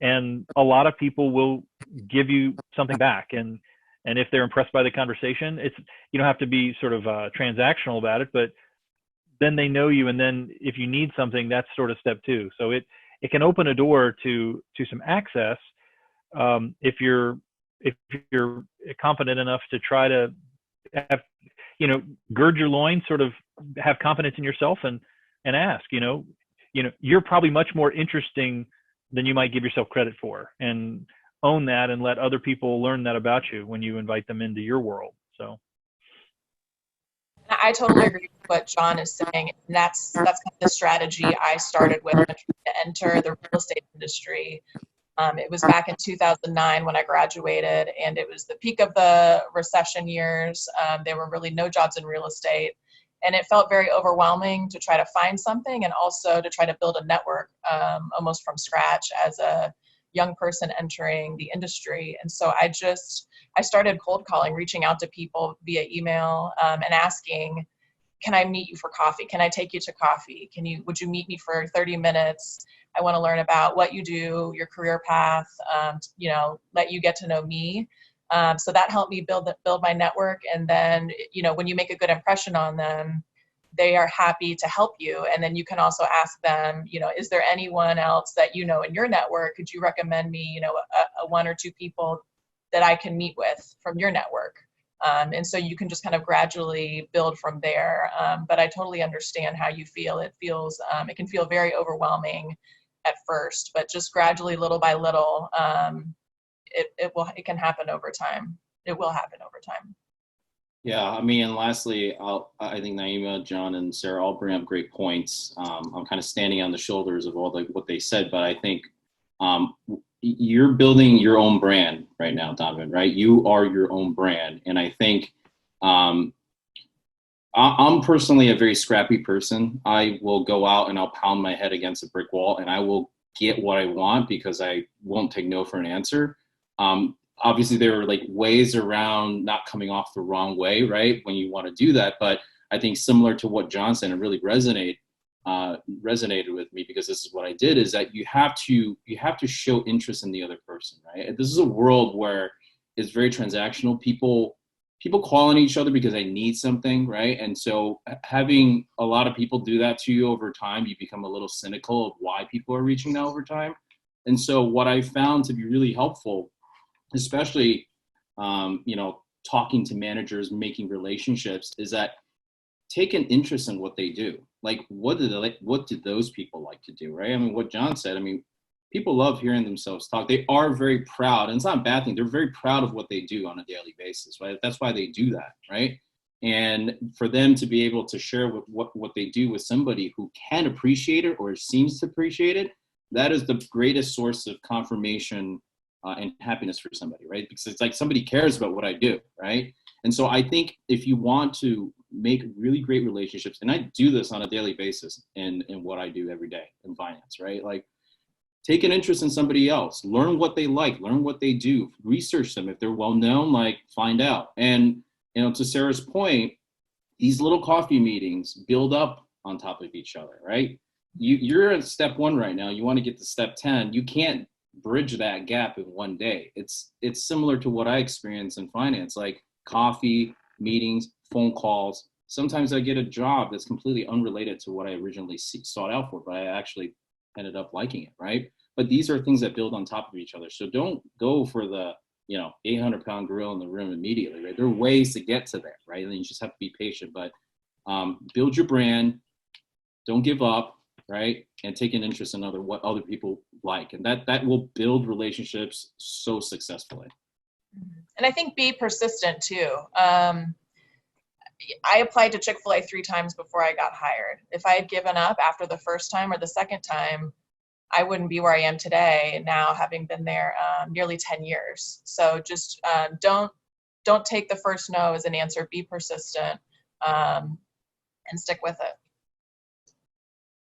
And a lot of people will give you something back. And if they're impressed by the conversation, you don't have to be sort of transactional about it, but then they know you. And then if you need something, that's sort of step two. So it can open a door to some access if you're confident enough to try to have, gird your loins, sort of have confidence in yourself and ask, you're probably much more interesting than you might give yourself credit for, and own that and let other people learn that about you when you invite them into your world. So I totally agree with what John is saying. And that's kind of the strategy I started with when trying to enter the real estate industry. It was back in 2009 when I graduated, and it was the peak of the recession years. There were really no jobs in real estate, and it felt very overwhelming to try to find something and also to try to build a network almost from scratch as a young person entering the industry. And so I started cold calling, reaching out to people via email and asking, can I meet you for coffee? Can I take you to coffee? Would you meet me for 30 minutes? I want to learn about what you do, your career path, let you get to know me. So that helped me build my network. And then, when you make a good impression on them, they are happy to help you. And then you can also ask them, is there anyone else that in your network? Could you recommend me, a one or two people that I can meet with from your network? And so you can just kind of gradually build from there. But I totally understand how you feel. It can feel very overwhelming at first, but just gradually, little by little, it can happen over time. It will happen over time. Yeah, I mean, and lastly, I think Naima, John, and Sarah all bring up great points. I'm kind of standing on the shoulders of all what they said, but I think you're building your own brand right now, Donovan, right? You are your own brand. And I think I'm personally a very scrappy person. I will go out and I'll pound my head against a brick wall and I will get what I want because I won't take no for an answer. Obviously, there are like ways around not coming off the wrong way, right? When you want to do that. But I think similar to what John said, it really resonated with me because this is what I did, is that you have to show interest in the other person, right? This is a world where it's very transactional. People call on each other because they need something, right? And so having a lot of people do that to you over time, you become a little cynical of why people are reaching out over time. And so what I found to be really helpful, especially, talking to managers, making relationships, is that take an interest in what they do. Like, what do those people like to do, right? I mean, what John said, people love hearing themselves talk. They are very proud, and it's not a bad thing. They're very proud of what they do on a daily basis, right? That's why they do that, right? And for them to be able to share what they do with somebody who can appreciate it or seems to appreciate it, that is the greatest source of confirmation and happiness for somebody, right? Because it's like somebody cares about what I do, right? And so I think if you want to make really great relationships, and I do this on a daily basis in what I do every day in finance, right? Like, take an interest in somebody else, learn what they like, learn what they do, research them. If they're well-known, like, find out. And, to Sarah's point, these little coffee meetings build up on top of each other, right? You're at step 1 right now. You want to get to step 10. You can't bridge that gap in one day. It's similar to what I experience in finance, like coffee, meetings, phone calls. Sometimes I get a job that's completely unrelated to what I originally sought out for, but I actually ended up liking it, right? But these are things that build on top of each other. So don't go for the 800-pound gorilla in the room immediately, right? There are ways to get to there, right? And you just have to be patient, but build your brand, don't give up, right? And take an interest in what other people like. And that will build relationships so successfully. And I think be persistent too. I applied to Chick-fil-A 3 times before I got hired. If I had given up after the first time or the second time, I wouldn't be where I am today now, having been there nearly 10 years. So just don't take the first no as an answer. Be persistent and stick with it.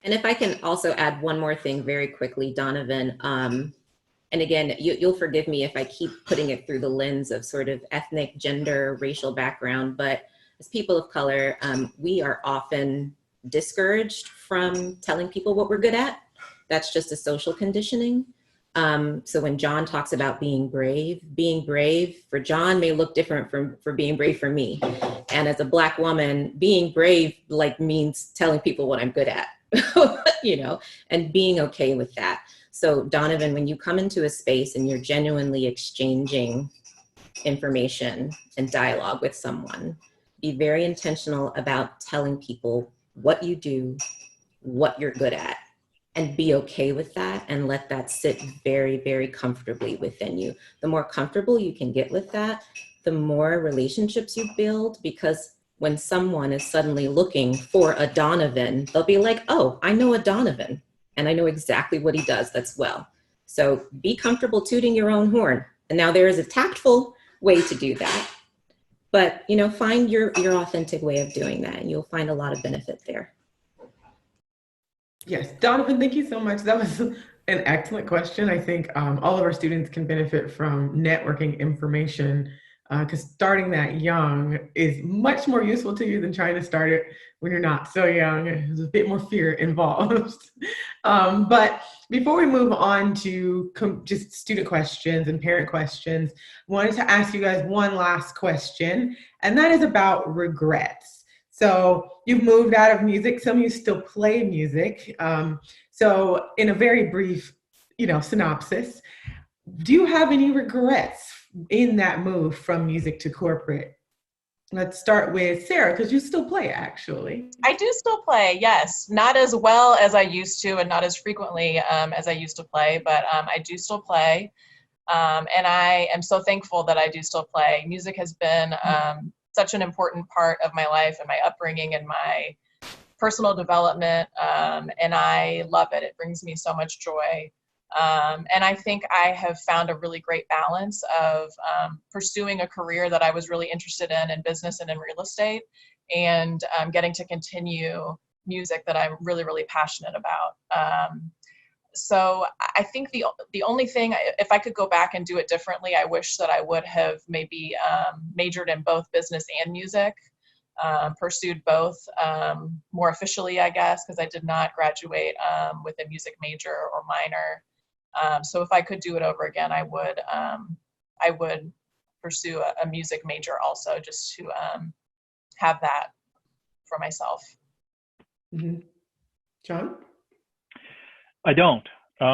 And if I can also add one more thing very quickly, Donovan, and again, you'll forgive me if I keep putting it through the lens of sort of ethnic, gender, racial background, but as people of color, we are often discouraged from telling people what we're good at. That's just a social conditioning. So when John talks about being brave for John may look different for being brave for me. And as a Black woman, being brave means telling people what I'm good at, and being okay with that. So Donovan, when you come into a space and you're genuinely exchanging information and dialogue with someone, be very intentional about telling people what you do, what you're good at, and be okay with that and let that sit very, very comfortably within you. The more comfortable you can get with that, the more relationships you build, because when someone is suddenly looking for a Donovan, they'll be like, oh, I know a Donovan and I know exactly what he does. That's well. So be comfortable tooting your own horn. And now there is a tactful way to do that. But, find your authentic way of doing that, and you'll find a lot of benefit there. Yes, Donovan, thank you so much. That was an excellent question. I think all of our students can benefit from networking information, because starting that young is much more useful to you than trying to start it when you're not so young. There's a bit more fear involved. But before we move on to just student questions and parent questions, I wanted to ask you guys one last question, and that is about regrets. So you've moved out of music. Some of you still play music. So in a very brief, synopsis, do you have any regrets in that move from music to corporate? Let's start with Sarah, because you still play, actually. I do still play, yes. Not as well as I used to and not as frequently as I used to play, but I do still play. And I am so thankful that I do still play. Music has been such an important part of my life and my upbringing and my personal development, and I love it. It brings me so much joy. And I think I have found a really great balance of pursuing a career that I was really interested in business and in real estate, and getting to continue music that I'm really, really passionate about. So I think the only thing, if I could go back and do it differently, I wish that I would have maybe majored in both business and music, pursued both more officially, I guess, because I did not graduate with a music major or minor. So if I could do it over again, I would pursue a music major also, just to have that for myself. Mm-hmm. John? I don't. So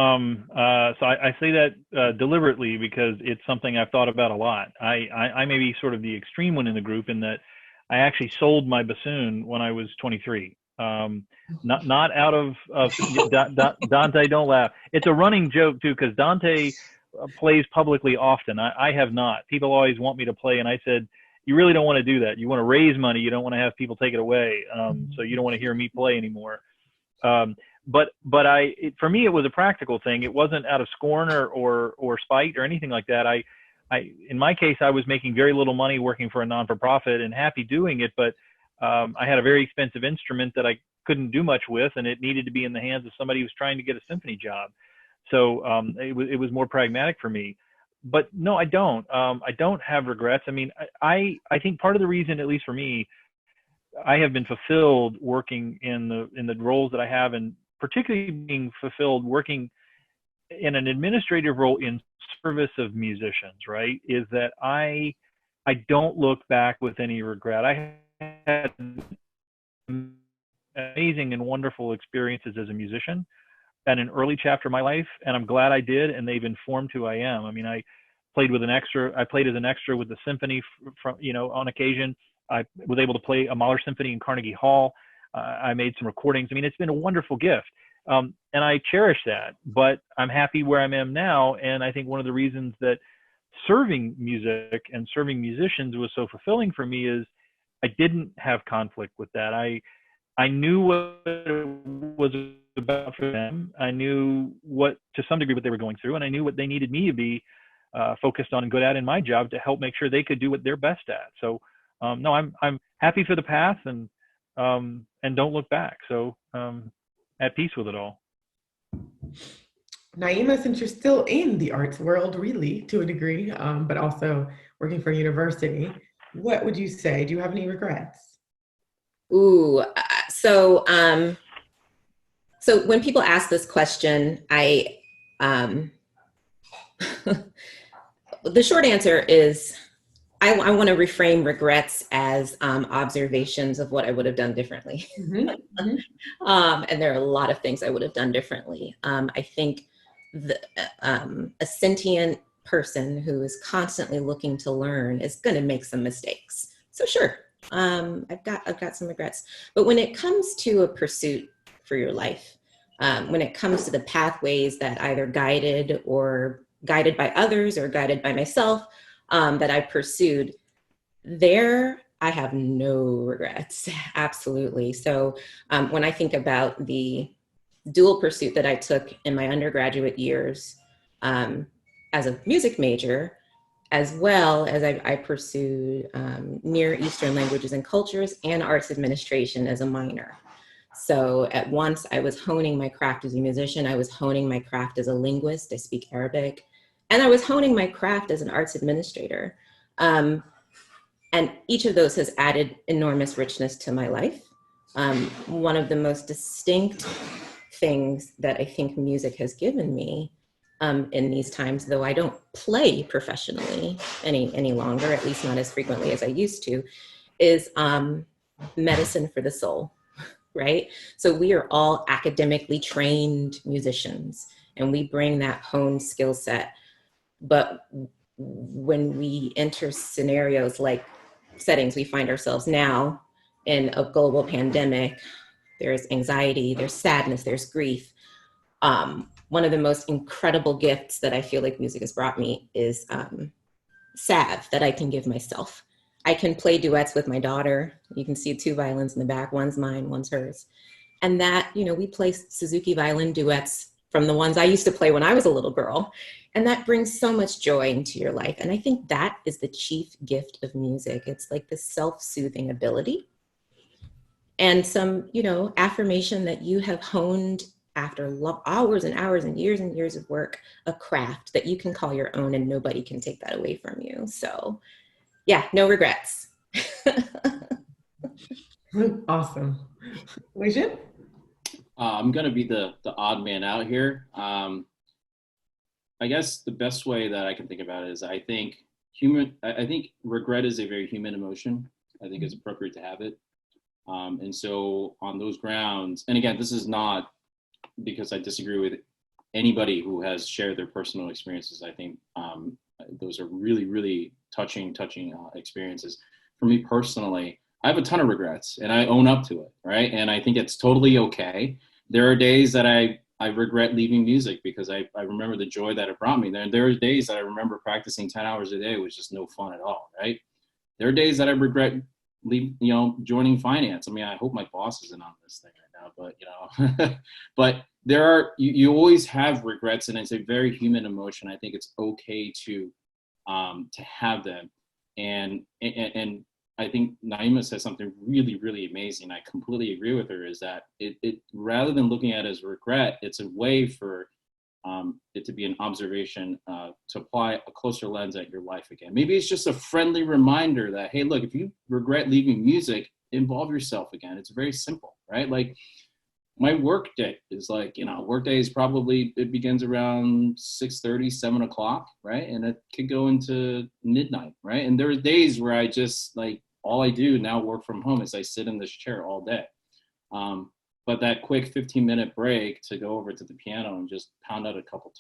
I say that deliberately because it's something I've thought about a lot. I may be sort of the extreme one in the group in that I actually sold my bassoon when I was 23. Not out of Dante, don't laugh. It's a running joke too, because Dante plays publicly often. I have not. People always want me to play, and I said, you really don't want to do that. You want to raise money. You don't want to have people take it away. So you don't want to hear me play anymore. But for me, it was a practical thing. It wasn't out of scorn or spite or anything like that. In my case, I was making very little money working for a non-for-profit and happy doing it, but I had a very expensive instrument that I couldn't do much with, and it needed to be in the hands of somebody who was trying to get a symphony job. So it was more pragmatic for me. But no, I don't. I don't have regrets. I mean, I think part of the reason, at least for me, I have been fulfilled working in the roles that I have, and particularly being fulfilled working in an administrative role in service of musicians, right? Is that I don't look back with any regret. I had amazing and wonderful experiences as a musician at an early chapter of my life, and I'm glad I did, and they've informed who I am. I mean, I played as an extra with the symphony from, on occasion. I was able to play a Mahler symphony in Carnegie Hall. I made some recordings. I mean, it's been a wonderful gift. And I cherish that, but I'm happy where I am now. And I think one of the reasons that serving music and serving musicians was so fulfilling for me is I didn't have conflict with that. I knew what it was about for them. I knew what, to some degree, what they were going through, and I knew what they needed me to be focused on and good at in my job to help make sure they could do what they're best at. So, no, I'm happy for the path and don't look back. So, at peace with it all. Naima, since you're still in the arts world, really, to a degree, but also working for a university, what would you say? Do you have any regrets? Ooh, so when people ask this question, the short answer is I want to reframe regrets as observations of what I would have done differently. Mm-hmm. Mm-hmm. And there are a lot of things I would have done differently. I think a sentient person who is constantly looking to learn is going to make some mistakes. So sure, I've got some regrets. But when it comes to a pursuit for your life, when it comes to the pathways that either guided by others or guided by myself, that I pursued, there I have no regrets, absolutely. So when I think about the dual pursuit that I took in my undergraduate years as a music major, as well as I pursued Near Eastern languages and cultures and arts administration as a minor. So at once I was honing my craft as a musician, I was honing my craft as a linguist, I speak Arabic, and I was honing my craft as an arts administrator. And each of those has added enormous richness to my life. One of the most distinct things that I think music has given me in these times, though I don't play professionally any longer, at least not as frequently as I used to, is medicine for the soul, right? So we are all academically trained musicians and we bring that honed skill set. But when we enter scenarios like settings we find ourselves now in a global pandemic, there's anxiety, there's sadness, there's grief. One of the most incredible gifts that I feel like music has brought me is salve that I can give myself. I can play duets with my daughter. You can see 2 violins in the back, one's mine, one's hers. And that, we play Suzuki violin duets from the ones I used to play when I was a little girl. And that brings so much joy into your life. And I think that is the chief gift of music. It's like the self-soothing ability and some, affirmation that you have honed after hours and hours and years of work, a craft that you can call your own and nobody can take that away from you. So yeah, no regrets. Awesome. Weijun? I'm going to be the odd man out here. I guess the best way that I can think about it is I think regret is a very human emotion. I think it's appropriate to have it. And so on those grounds, and again, this is not because I disagree with anybody who has shared their personal experiences. I think those are really, really touching experiences. For me personally, I have a ton of regrets and I own up to it, right? And I think it's totally okay. There are days that I regret leaving music because I remember the joy that it brought me. There are days that I remember practicing 10 hours a day was just no fun at all, right? There are days that I regret joining finance. I mean, I hope my boss isn't on this thing right now, but but there are, you always have regrets and it's a very human emotion. I think it's okay to have them. And I think Naima says something really, really amazing. I completely agree with her, is that it rather than looking at it as regret, it's a way for it to be an observation, to apply a closer lens at your life again. Maybe it's just a friendly reminder that, hey, look, if you regret leaving music, involve yourself again. It's very simple, right? Like my work day is like, work day is probably, it begins around 6:30, 7 o'clock, right? And it could go into midnight, right? And there are days where I just like, all I do now work from home is I sit in this chair all day. But that quick 15-minute break to go over to the piano and just pound out a couple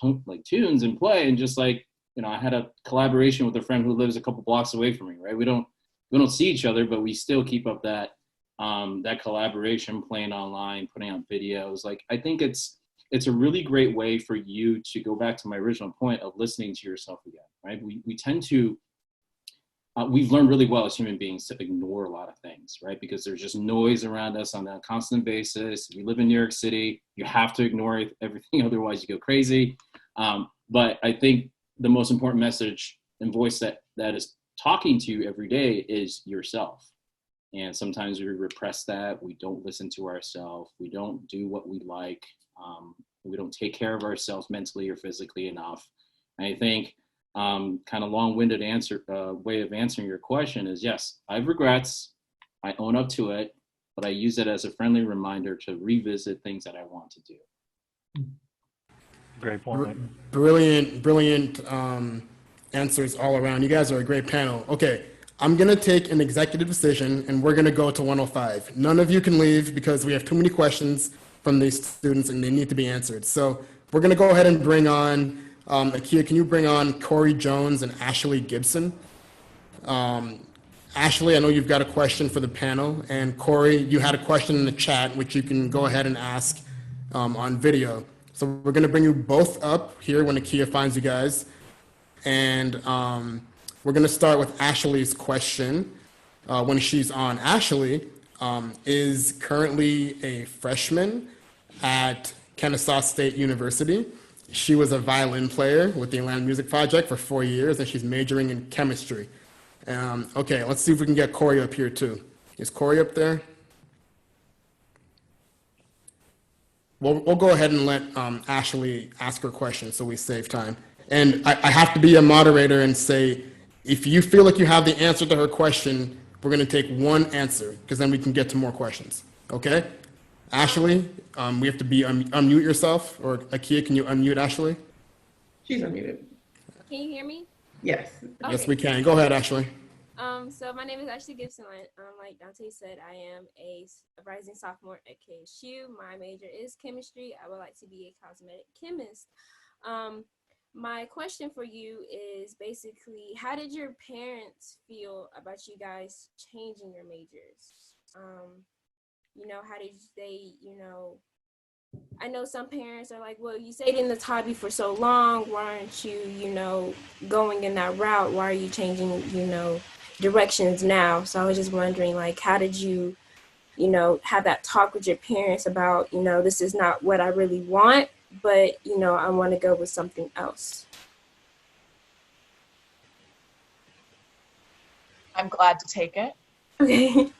tunes and play, and just like, I had a collaboration with a friend who lives a couple blocks away from me, right? We don't see each other, but we still keep up that collaboration, playing online, putting out videos. Like, I think it's it's a really great way for you to go back to my original point of listening to yourself again, right? We tend to, we've learned really well as human beings to ignore a lot of things, right? Because there's just noise around us on a constant basis. We live in New York City. You have to ignore everything, otherwise you go crazy. But I think the most important message and voice that is talking to you every day is yourself. And sometimes we repress that. We don't listen to ourselves. We don't do what we like. We don't take care of ourselves mentally or physically enough. And I think kind of long-winded way of answering your question is, yes, I have regrets. I own up to it, but I use it as a friendly reminder to revisit things that I want to do. Great point. Brilliant answers all around. You guys are a great panel. Okay, I'm gonna take an executive decision and we're gonna go to 105. None of you can leave because we have too many questions from these students and they need to be answered. So we're gonna go ahead and bring on, Akia, can you bring on Corey Jones and Ashley Gibson? Ashley, I know you've got a question for the panel, and Corey, you had a question in the chat, which you can go ahead and ask on video. So we're gonna bring you both up here when Akia finds you guys. And we're going to start with Ashley's question when she's on. Ashley is currently a freshman at Kennesaw State University. She was a violin player with the Atlanta Music Project for 4 years, and she's majoring in chemistry. Okay, let's see if we can get Corey up here too. Is Corey up there? We'll go ahead and let Ashley ask her question so we save time. And I have to be a moderator and say, if you feel like you have the answer to her question, we're going to take one answer because then we can get to more questions. Okay? Ashley, we have to be unmute yourself, or Akia, can you unmute Ashley? She's unmuted. Can you hear me? Yes. Okay. Yes, we can. Go ahead, Ashley. So my name is Ashley Gibson. Like Dante said, I am a rising sophomore at KSU. My major is chemistry. I would like to be a cosmetic chemist. My question for you is basically, how did your parents feel about you guys changing your majors? You know, how did they, you know, I know some parents are like, well, you stayed in this hobby for so long. Why aren't you, you know, going in that route? Why are you changing, you know, directions now? So I was just wondering, like, how did you, you know, have that talk with your parents about, you know, this is not what I really want, but, you know, I want to go with something else? I'm glad to take it. Okay.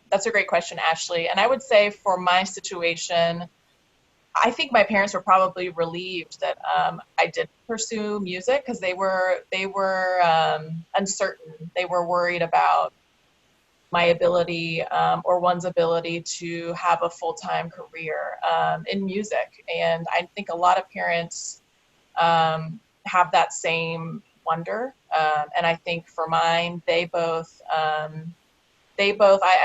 That's a great question, Ashley. And I would say for my situation, I think my parents were probably relieved that I did pursue music because they were uncertain. They were worried about my ability or one's ability to have a full-time career in music. And I think a lot of parents have that same wonder. And I think for mine, I'm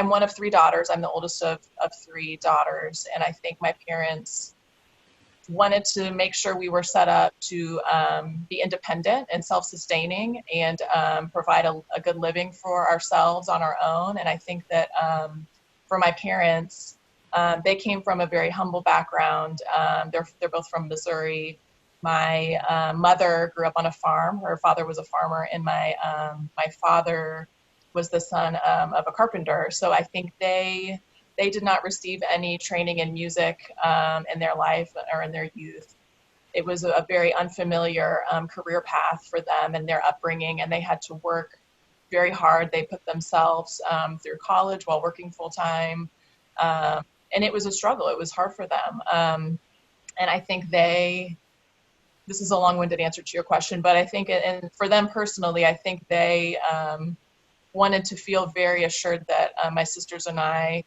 one of 3 daughters. I'm the oldest of 3 daughters. And I think my parents wanted to make sure we were set up to be independent and self-sustaining and provide a good living for ourselves on our own. And I think that for my parents, they came from a very humble background. They're both from Missouri. My mother grew up on a farm. Her father was a farmer, and my father was the son of a carpenter. So I think they did not receive any training in music in their life or in their youth. It was a very unfamiliar career path for them and their upbringing, and they had to work very hard. They put themselves through college while working full time, and it was a struggle. It was hard for them, and I think this is a long-winded answer to your question, but I think, and for them personally, I think they wanted to feel very assured that my sisters and I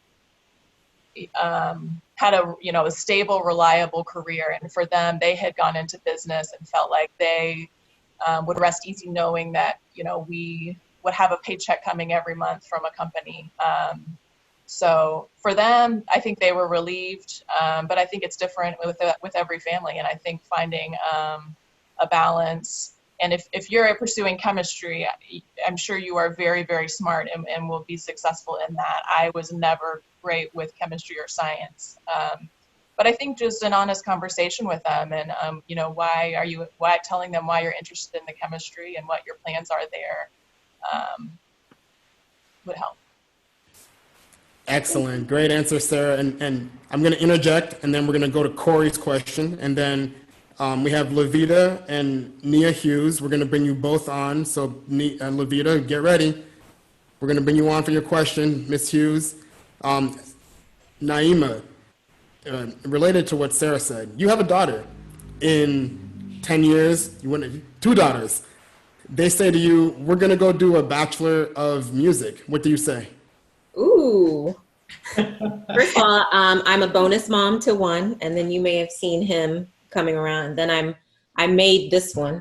had a stable, reliable career. And for them, they had gone into business and felt like they would rest easy knowing that, we would have a paycheck coming every month from a company. So for them, I think they were relieved, but I think it's different with every family. And I think finding a balance. And if you're pursuing chemistry, I'm sure you are very, very smart and will be successful in that. I was never great with chemistry or science, But I think just an honest conversation with them and, why telling them why you're interested in the chemistry and what your plans are there would help. Excellent. Great answer, Sarah. And I'm going to interject, and then we're going to go to Corey's question. And then we have Levita and Nia Hughes. We're going to bring you both on. So, Levita, get ready. We're going to bring you on for your question, Miss Hughes. Naima, related to what Sarah said, you have a daughter. In 10 years, you want 2 daughters. They say to you, we're going to go do a Bachelor of Music. What do you say? Ooh. First of all, I'm a bonus mom to one, and then you may have seen him coming around. Then I made this one.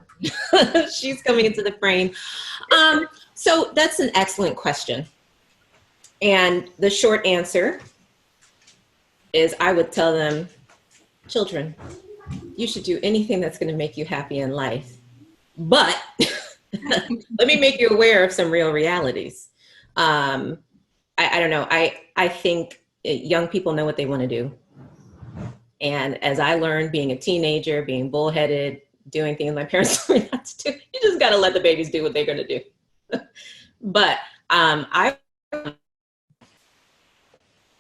She's coming into the frame. So that's an excellent question. And the short answer is I would tell them, children, you should do anything that's going to make you happy in life. But let me make you aware of some real realities. I don't know. I think young people know what they want to do. And as I learned being a teenager, being bullheaded, doing things my parents told me not to do, you just got to let the babies do what they're going to do. But I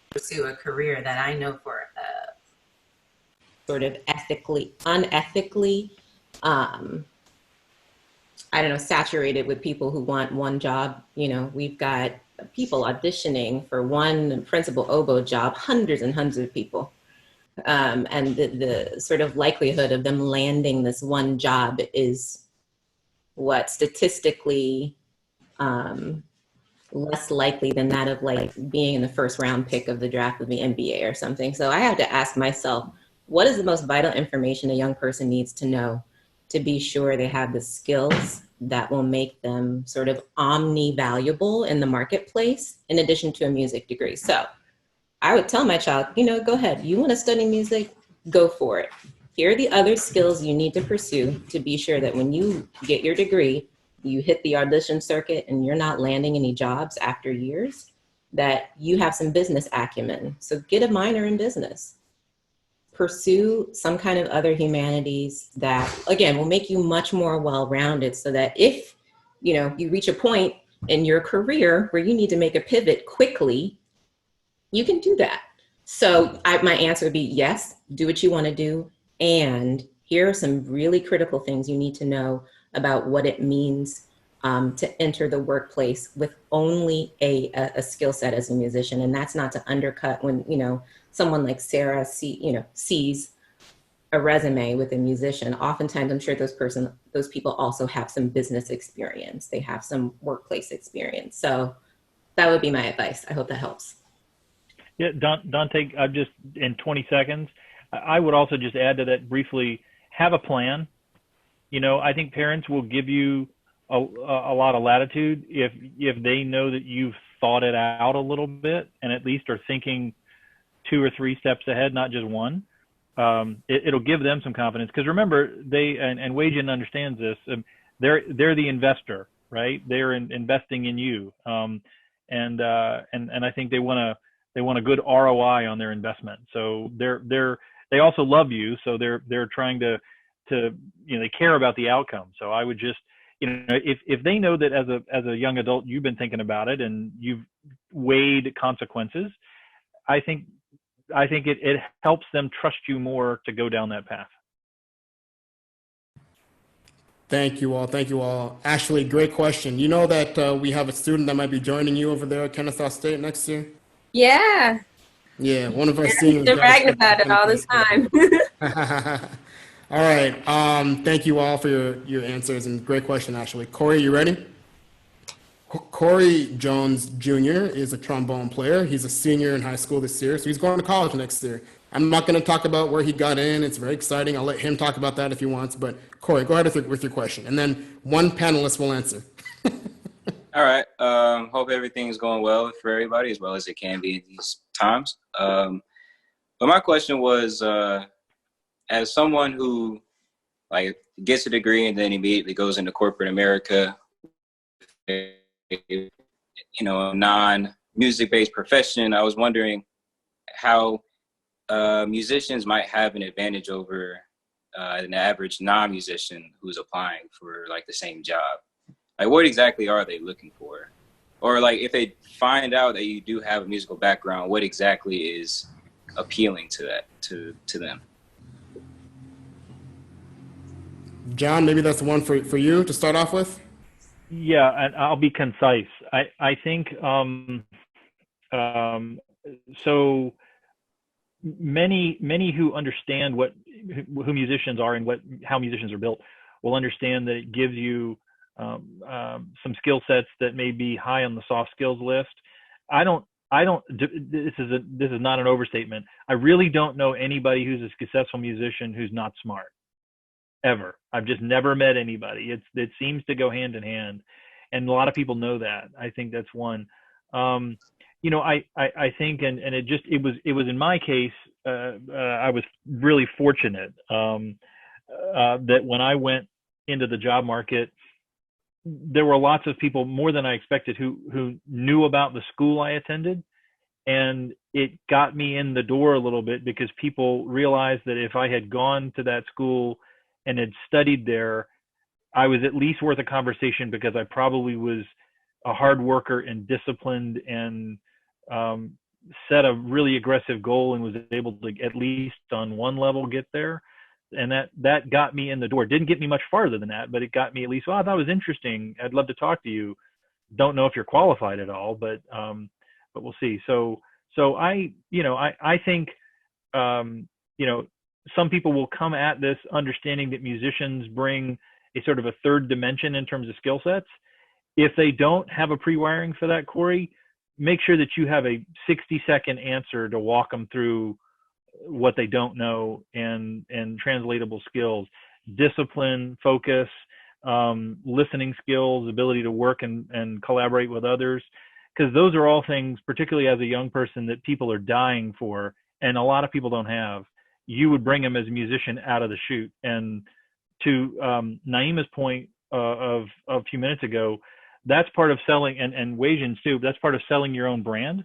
pursue a career that I know for sort of unethically, saturated with people who want one job. We've got people auditioning for one principal oboe job, hundreds and hundreds of people. And the sort of likelihood of them landing this one job is what statistically less likely than that of like being in the first round pick of the draft of the NBA or something. So I have to ask myself, what is the most vital information a young person needs to know to be sure they have the skills that will make them sort of omni-valuable in the marketplace, in addition to a music degree? So I would tell my child, go ahead. You want to study music? Go for it. Here are the other skills you need to pursue to be sure that when you get your degree, you hit the audition circuit and you're not landing any jobs after years, that you have some business acumen. So get a minor in business. Pursue some kind of other humanities that, again, will make you much more well-rounded, so that if, you reach a point in your career where you need to make a pivot quickly, you can do that. So my answer would be yes, do what you want to do. And here are some really critical things you need to know about what it means to enter the workplace with only a skill set as a musician. And that's not to undercut when, someone like Sarah sees a resume with a musician. Oftentimes, I'm sure those people also have some business experience. They have some workplace experience. So that would be my advice. I hope that helps. Yeah, Dante, I'm just in 20 seconds. I would also just add to that briefly, have a plan. I think parents will give you a lot of latitude if they know that you've thought it out a little bit and at least are thinking 2 or 3 steps ahead, not just one. It'll give them some confidence, because remember, they and Weijin understands this. They're the investor, right? They're investing in you, and I think they want a good ROI on their investment. So they also love you, so they're trying to they care about the outcome. So I would just, if they know that as a young adult you've been thinking about it and you've weighed consequences, I think it helps them trust you more to go down that path. Thank you all. Ashley, great question. You know that we have a student that might be joining you over there at Kennesaw State next year? Yeah. Yeah, one of our seniors. They're bragging about it all this time. All right. Thank you all for your answers, and great question, Ashley. Corey, you ready? Corey Jones Jr. is a trombone player. He's a senior in high school this year, so he's going to college next year. I'm not going to talk about where he got in. It's very exciting. I'll let him talk about that if he wants. But Corey, go ahead with your question, and then one panelist will answer. All right. Hope everything's going well for everybody, as well as it can be in these times. But my question was, as someone who gets a degree and then immediately goes into corporate America, a non-music based profession, I was wondering how musicians might have an advantage over an average non-musician who's applying for like the same job? Like, what exactly are they looking for? Or like, if they find out that you do have a musical background, what exactly is appealing to that to them? John, maybe that's the one for you to start off with. Yeah, and I'll be concise. I think so many who understand who musicians are and how musicians are built will understand that it gives you some skill sets that may be high on the soft skills list. I don't. This is not an overstatement. I really don't know anybody who's a successful musician who's not smart. Ever. I've just never met anybody. It seems to go hand in hand, and a lot of people know that. I think that's one. You know, I think, and it was in my case. I was really fortunate that when I went into the job market, there were lots of people, more than I expected, who knew about the school I attended, and it got me in the door a little bit because people realized that if I had gone to that school and had studied there, I was at least worth a conversation because I probably was a hard worker and disciplined and set a really aggressive goal and was able to at least on one level get there. And that got me in the door. Didn't get me much farther than that, but it got me at least, well, that was interesting. I'd love to talk to you. Don't know if you're qualified at all, but we'll see. So I think, some people will come at this understanding that musicians bring a sort of a third dimension in terms of skill sets. If they don't have a pre-wiring for that, Corey, make sure that you have a 60-second answer to walk them through what they don't know and translatable skills, discipline, focus, listening skills, ability to work and collaborate with others. Because those are all things, particularly as a young person, that people are dying for, and a lot of people don't have. You would bring them as a musician out of the chute. And to Naima's point of a few minutes ago, that's part of selling, and Weijun's too, that's part of selling your own brand,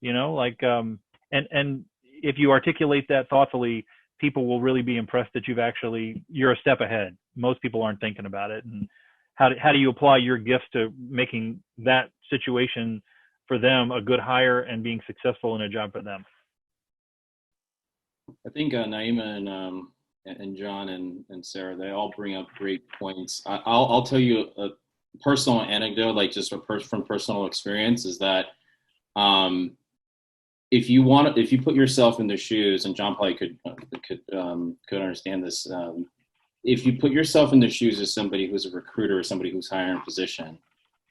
and if you articulate that thoughtfully, people will really be impressed that you're a step ahead. Most people aren't thinking about it. And how do you apply your gifts to making that situation for them a good hire and being successful in a job for them? I think Naima and John and Sarah, they all bring up great points. I'll tell you a personal anecdote, like just from personal experience, is that if you put yourself in their shoes, and John probably could understand this, if you put yourself in the shoes of somebody who's a recruiter or somebody who's hiring a position,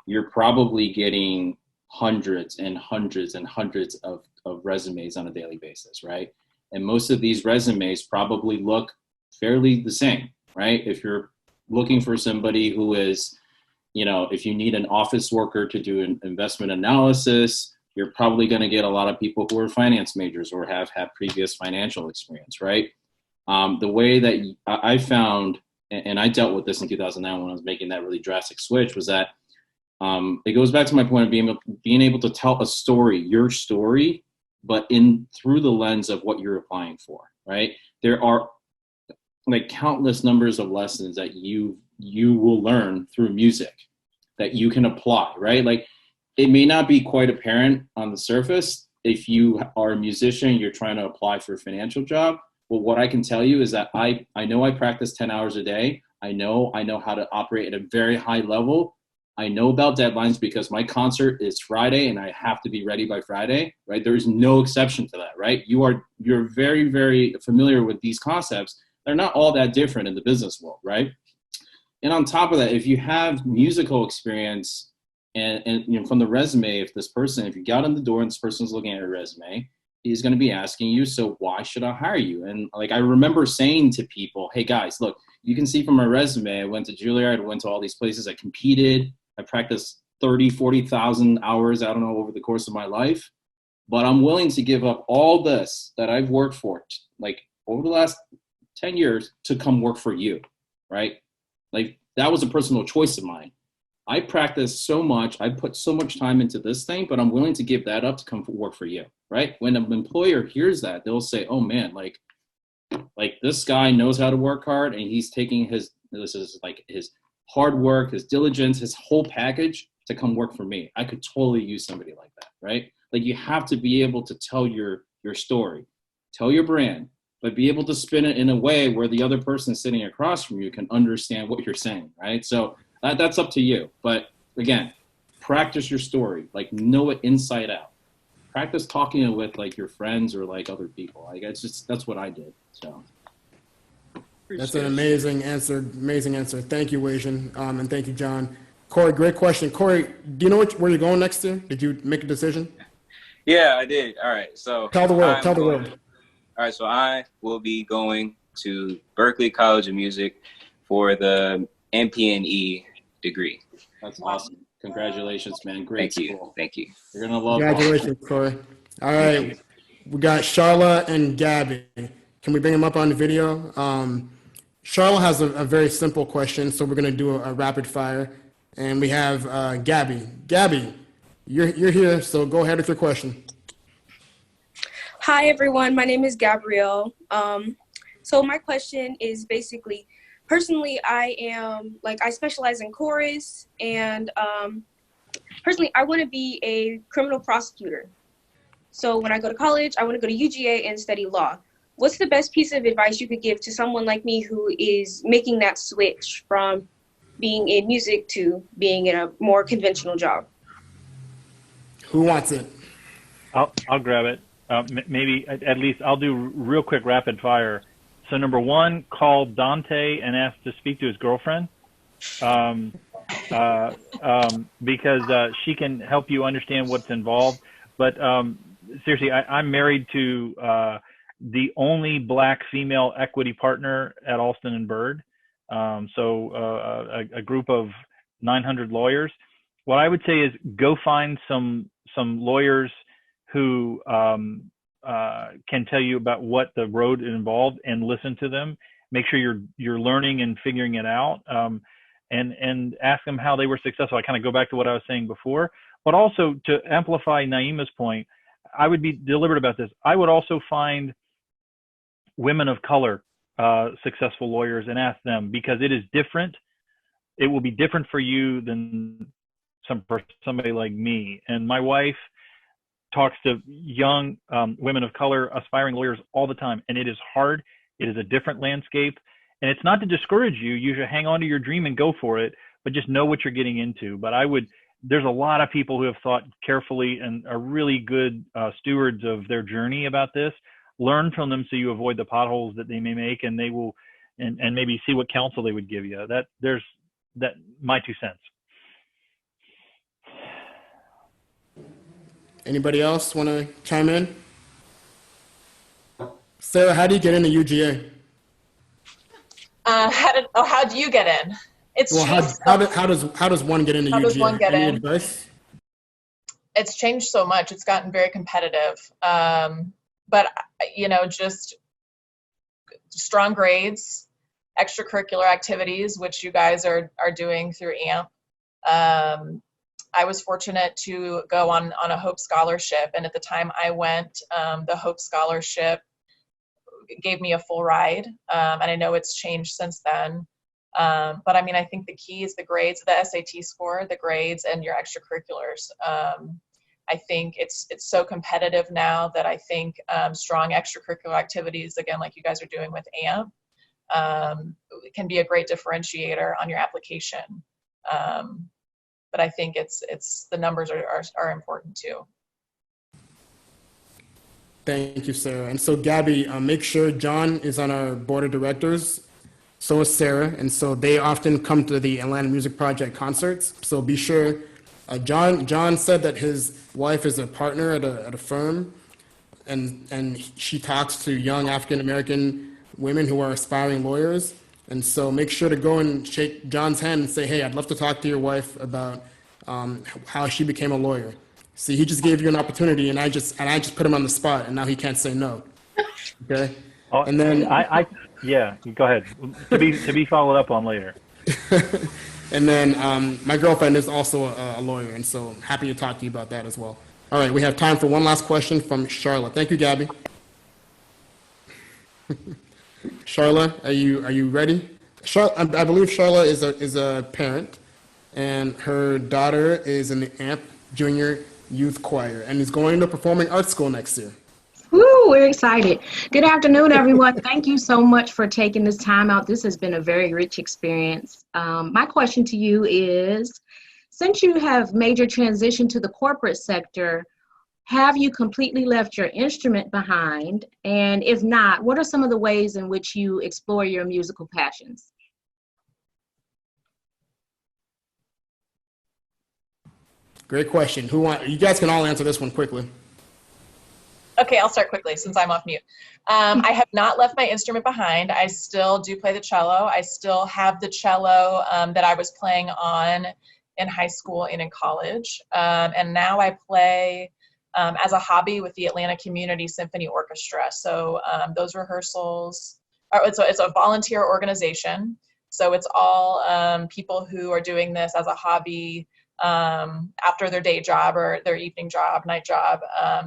you're probably getting hundreds and hundreds and hundreds of resumes on a daily basis, right? And most of these resumes probably look fairly the same, right? If you're looking for somebody who is, if you need an office worker to do an investment analysis, you're probably going to get a lot of people who are finance majors or have had previous financial experience, right? The way that I found, and I dealt with this in 2009 when I was making that really drastic switch, was that it goes back to my point of being able to tell a story, your story, but through the lens of what you're applying for, right? There are like countless numbers of lessons that you will learn through music that you can apply, right? Like, it may not be quite apparent on the surface. If you are a musician, you're trying to apply for a financial job. Well, what I can tell you is that I know I practice 10 hours a day. I know how to operate at a very high level. I know about deadlines because my concert is Friday and I have to be ready by Friday, right? There is no exception to that, right? You're very, very familiar with these concepts. They're not all that different in the business world, right? And on top of that, if you have musical experience and from the resume, if you got in the door and this person's looking at your resume, he's going to be asking you, so why should I hire you? And like, I remember saying to people, hey guys, look, you can see from my resume, I went to Juilliard, I went to all these places, I competed, I practiced 40,000 hours, I don't know, over the course of my life, but I'm willing to give up all this that I've worked for, like over the last 10 years to come work for you, right? Like, that was a personal choice of mine. I practice so much, I put so much time into this thing, but I'm willing to give that up to come work for you, right? When an employer hears that, they'll say, oh man, like this guy knows how to work hard, and he's taking his hard work, his diligence, his whole package to come work for me. I could totally use somebody like that, right? Like, you have to be able to tell your story, tell your brand, but be able to spin it in a way where the other person sitting across from you can understand what you're saying, right? So that's up to you. But again, practice your story, like know it inside out. Practice talking it with like your friends or like other people. Like, that's what I did. So that's an amazing answer. Amazing answer. Thank you, Weijun, and thank you, John. Corey, great question. Corey, do you know where you're going next year? Did you make a decision? Yeah, I did. All right. So tell the world. All right. So I will be going to Berklee College of Music for the MP&E degree. That's awesome. Congratulations, man. Great school. Thank you. You're going to love it. Congratulations, Corey. All right. We got Charla and Gabby. Can we bring them up on the video? Charla has a very simple question, so we're going to do a rapid fire. And we have Gabby. Gabby, you're here, so go ahead with your question. Hi, everyone. My name is Gabrielle. So my question is basically, personally, I specialize in chorus, and personally, I want to be a criminal prosecutor. So when I go to college, I want to go to UGA and study law. What's the best piece of advice you could give to someone like me who is making that switch from being in music to being in a more conventional job? Who wants it? I'll grab it. Maybe at least I'll do real quick rapid fire. So number one, call Dante and ask to speak to his girlfriend, because she can help you understand what's involved. But seriously, I'm married to the only Black female equity partner at Alston and Bird. So a group of 900 lawyers. What I would say is go find some lawyers who can tell you about what the road involved, and listen to them. Make sure you're learning and figuring it out, and ask them how they were successful. I kind of go back to what I was saying before, but also to amplify Naima's point, I would be deliberate about this. I would also find women of color successful lawyers and ask them, because it is different. It will be different for you than somebody like me. And my wife talks to young women of color, aspiring lawyers all the time. And it is hard. It is a different landscape. And it's not to discourage you. You should hang on to your dream and go for it, but just know what you're getting into. But there's a lot of people who have thought carefully and are really good stewards of their journey about this. Learn from them so you avoid the potholes that they may make, and they will, and maybe see what counsel they would give you. That my 2 cents. Anybody else want to chime in? Sarah, how do you get into UGA? How do you get in? How does one get into UGA? How does one get in? Advice? It's changed so much. It's gotten very competitive. But just strong grades, extracurricular activities, which you guys are doing through AMP. I was fortunate to go on a Hope Scholarship, and at the time I went, the Hope Scholarship gave me a full ride, and I know it's changed since then. But I think the key is the grades, the SAT score, the grades, and your extracurriculars. I think it's so competitive now that I think strong extracurricular activities, again, like you guys are doing with AMP, can be a great differentiator on your application. But I think it's the numbers are important too. Thank you, Sarah. And so Gabby, make sure John is on our board of directors. So is Sarah. And so they often come to the Atlanta Music Project concerts. So be sure. John said that his wife is a partner at a firm, and she talks to young African-American women who are aspiring lawyers. And so make sure to go and shake John's hand and say, hey, I'd love to talk to your wife about how she became a lawyer. See, he just gave you an opportunity, and I just put him on the spot, and now he can't say no. Okay? And then yeah, go ahead. To be followed up on later. And then my girlfriend is also a lawyer, and so happy to talk to you about that as well. All right, we have time for one last question from Charlotte. Thank you, Gabby. Charlotte, are you ready? I believe Charlotte is a parent, and her daughter is in the AMP Junior Youth Choir, and is going to performing arts school next year. Woo, we're excited. Good afternoon, everyone. Thank you so much for taking this time out. This has been a very rich experience. My question to you is, since you have made your transition to the corporate sector, have you completely left your instrument behind? And if not, what are some of the ways in which you explore your musical passions? Great question. You guys can all answer this one quickly. Okay, I'll start quickly since I'm off mute. I have not left my instrument behind. I still do play the cello. I still have the cello that I was playing on in high school and in college. And now I play as a hobby with the Atlanta Community Symphony Orchestra. So those rehearsals, it's a volunteer organization. So it's all people who are doing this as a hobby after their day job or their evening job, night job.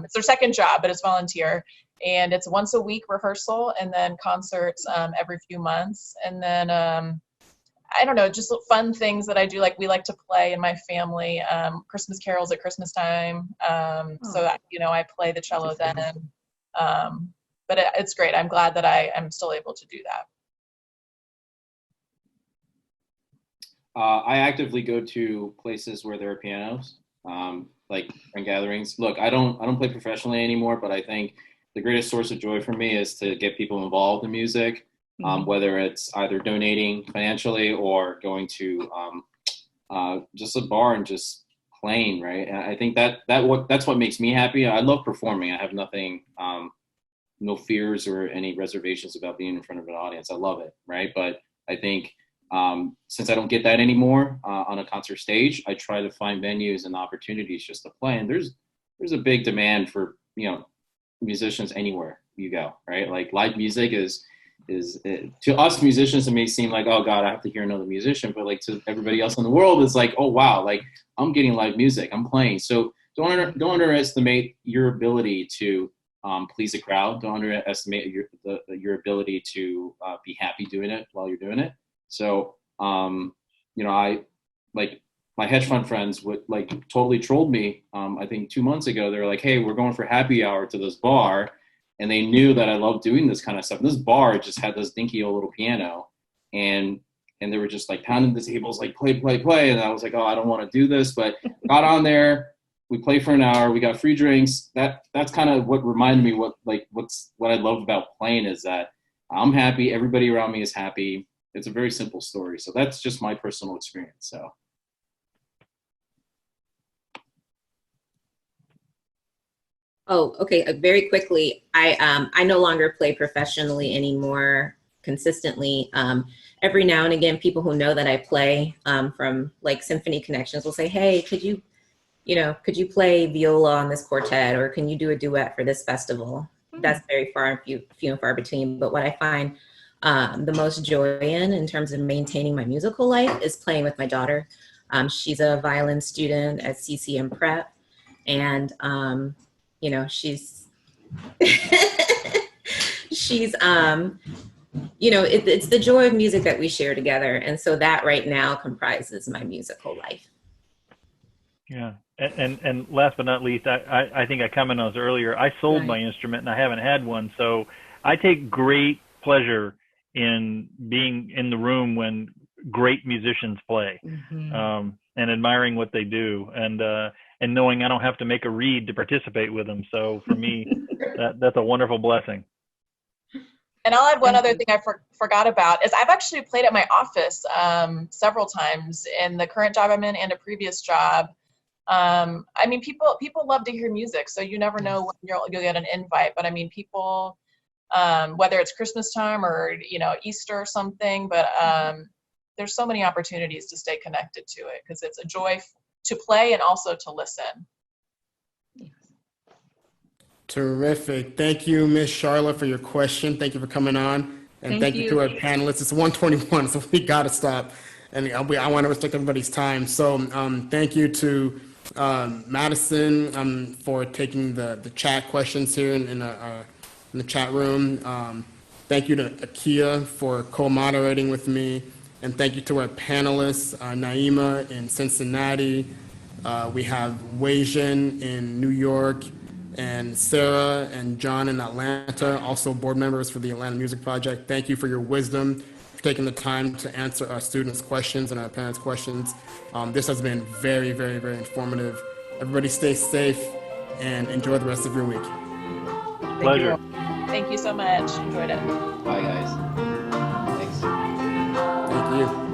It's their second job, but it's volunteer. And it's once a week rehearsal and then concerts every few months. And then, I don't know, just fun things that I do. Like we like to play in my family, Christmas carols at Christmas time. So that, I play the cello then. But it's great. I'm glad that I am still able to do that. I actively go to places where there are pianos, like friend gatherings. Look, I don't play professionally anymore, but I think the greatest source of joy for me is to get people involved in music, whether it's either donating financially or going to just a bar and just playing, right? And I think that's what makes me happy. I love performing. I have nothing, no fears or any reservations about being in front of an audience. I love it, right? But I think since I don't get that anymore on a concert stage, I try to find venues and opportunities just to play. And there's a big demand for musicians anywhere you go, right? Like live music is to us musicians, it may seem like, oh God, I have to hear another musician, but like to everybody else in the world, it's like, oh wow, like I'm getting live music, I'm playing. So don't underestimate your ability to please a crowd. Don't underestimate your ability to be happy doing it while you're doing it. So, I like my hedge fund friends would like totally trolled me. I think 2 months ago, they were like, hey, we're going for happy hour to this bar. And they knew that I love doing this kind of stuff. And this bar just had this dinky old little piano and they were just like pounding the tables, like play, play, play. And I was like, oh, I don't want to do this, but got on there. We played for an hour. We got free drinks. That's kind of what reminded me what I love about playing is that I'm happy. Everybody around me is happy. It's a very simple story. So that's just my personal experience. So. Oh, okay. Very quickly, I no longer play professionally anymore consistently. Every now and again, people who know that I play from like Symphony Connections will say, hey, could you play viola on this quartet, or can you do a duet for this festival? That's very few and far between. But what I find the most joy in terms of maintaining my musical life is playing with my daughter. She's a violin student at CCM Prep, and she's it's the joy of music that we share together, and so that right now comprises my musical life. Yeah. And last but not least, I think I commented on this earlier. I sold my instrument and I haven't had one, so I take great pleasure in being in the room when great musicians play, and admiring what they do, and knowing I don't have to make a reed to participate with them. So for me, that's a wonderful blessing. And I'll add one other thing I forgot about is I've actually played at my office several times in the current job I'm in and a previous job. I mean, people love to hear music, so you never know when you'll get an invite. But I mean, people, whether it's Christmas time or Easter or something, but there's so many opportunities to stay connected to it because it's a joy to play and also to listen. Terrific. Thank you, Ms. Charlotte, for your question. Thank you for coming on. And thank you to our panelists. It's 1:21, so we got to stop. and I want to respect everybody's time. So thank you to Madison for taking the chat questions here in the chat room. Thank you to Akia for co-moderating with me. And thank you to our panelists, Naima in Cincinnati. We have Weijun in New York, and Sarah and John in Atlanta, also board members for the Atlanta Music Project. Thank you for your wisdom, for taking the time to answer our students' questions and our parents' questions. This has been very, very, very informative. Everybody stay safe and enjoy the rest of your week. Pleasure. Thank you so much. Enjoyed it. Bye, guys. Thanks. Thank you.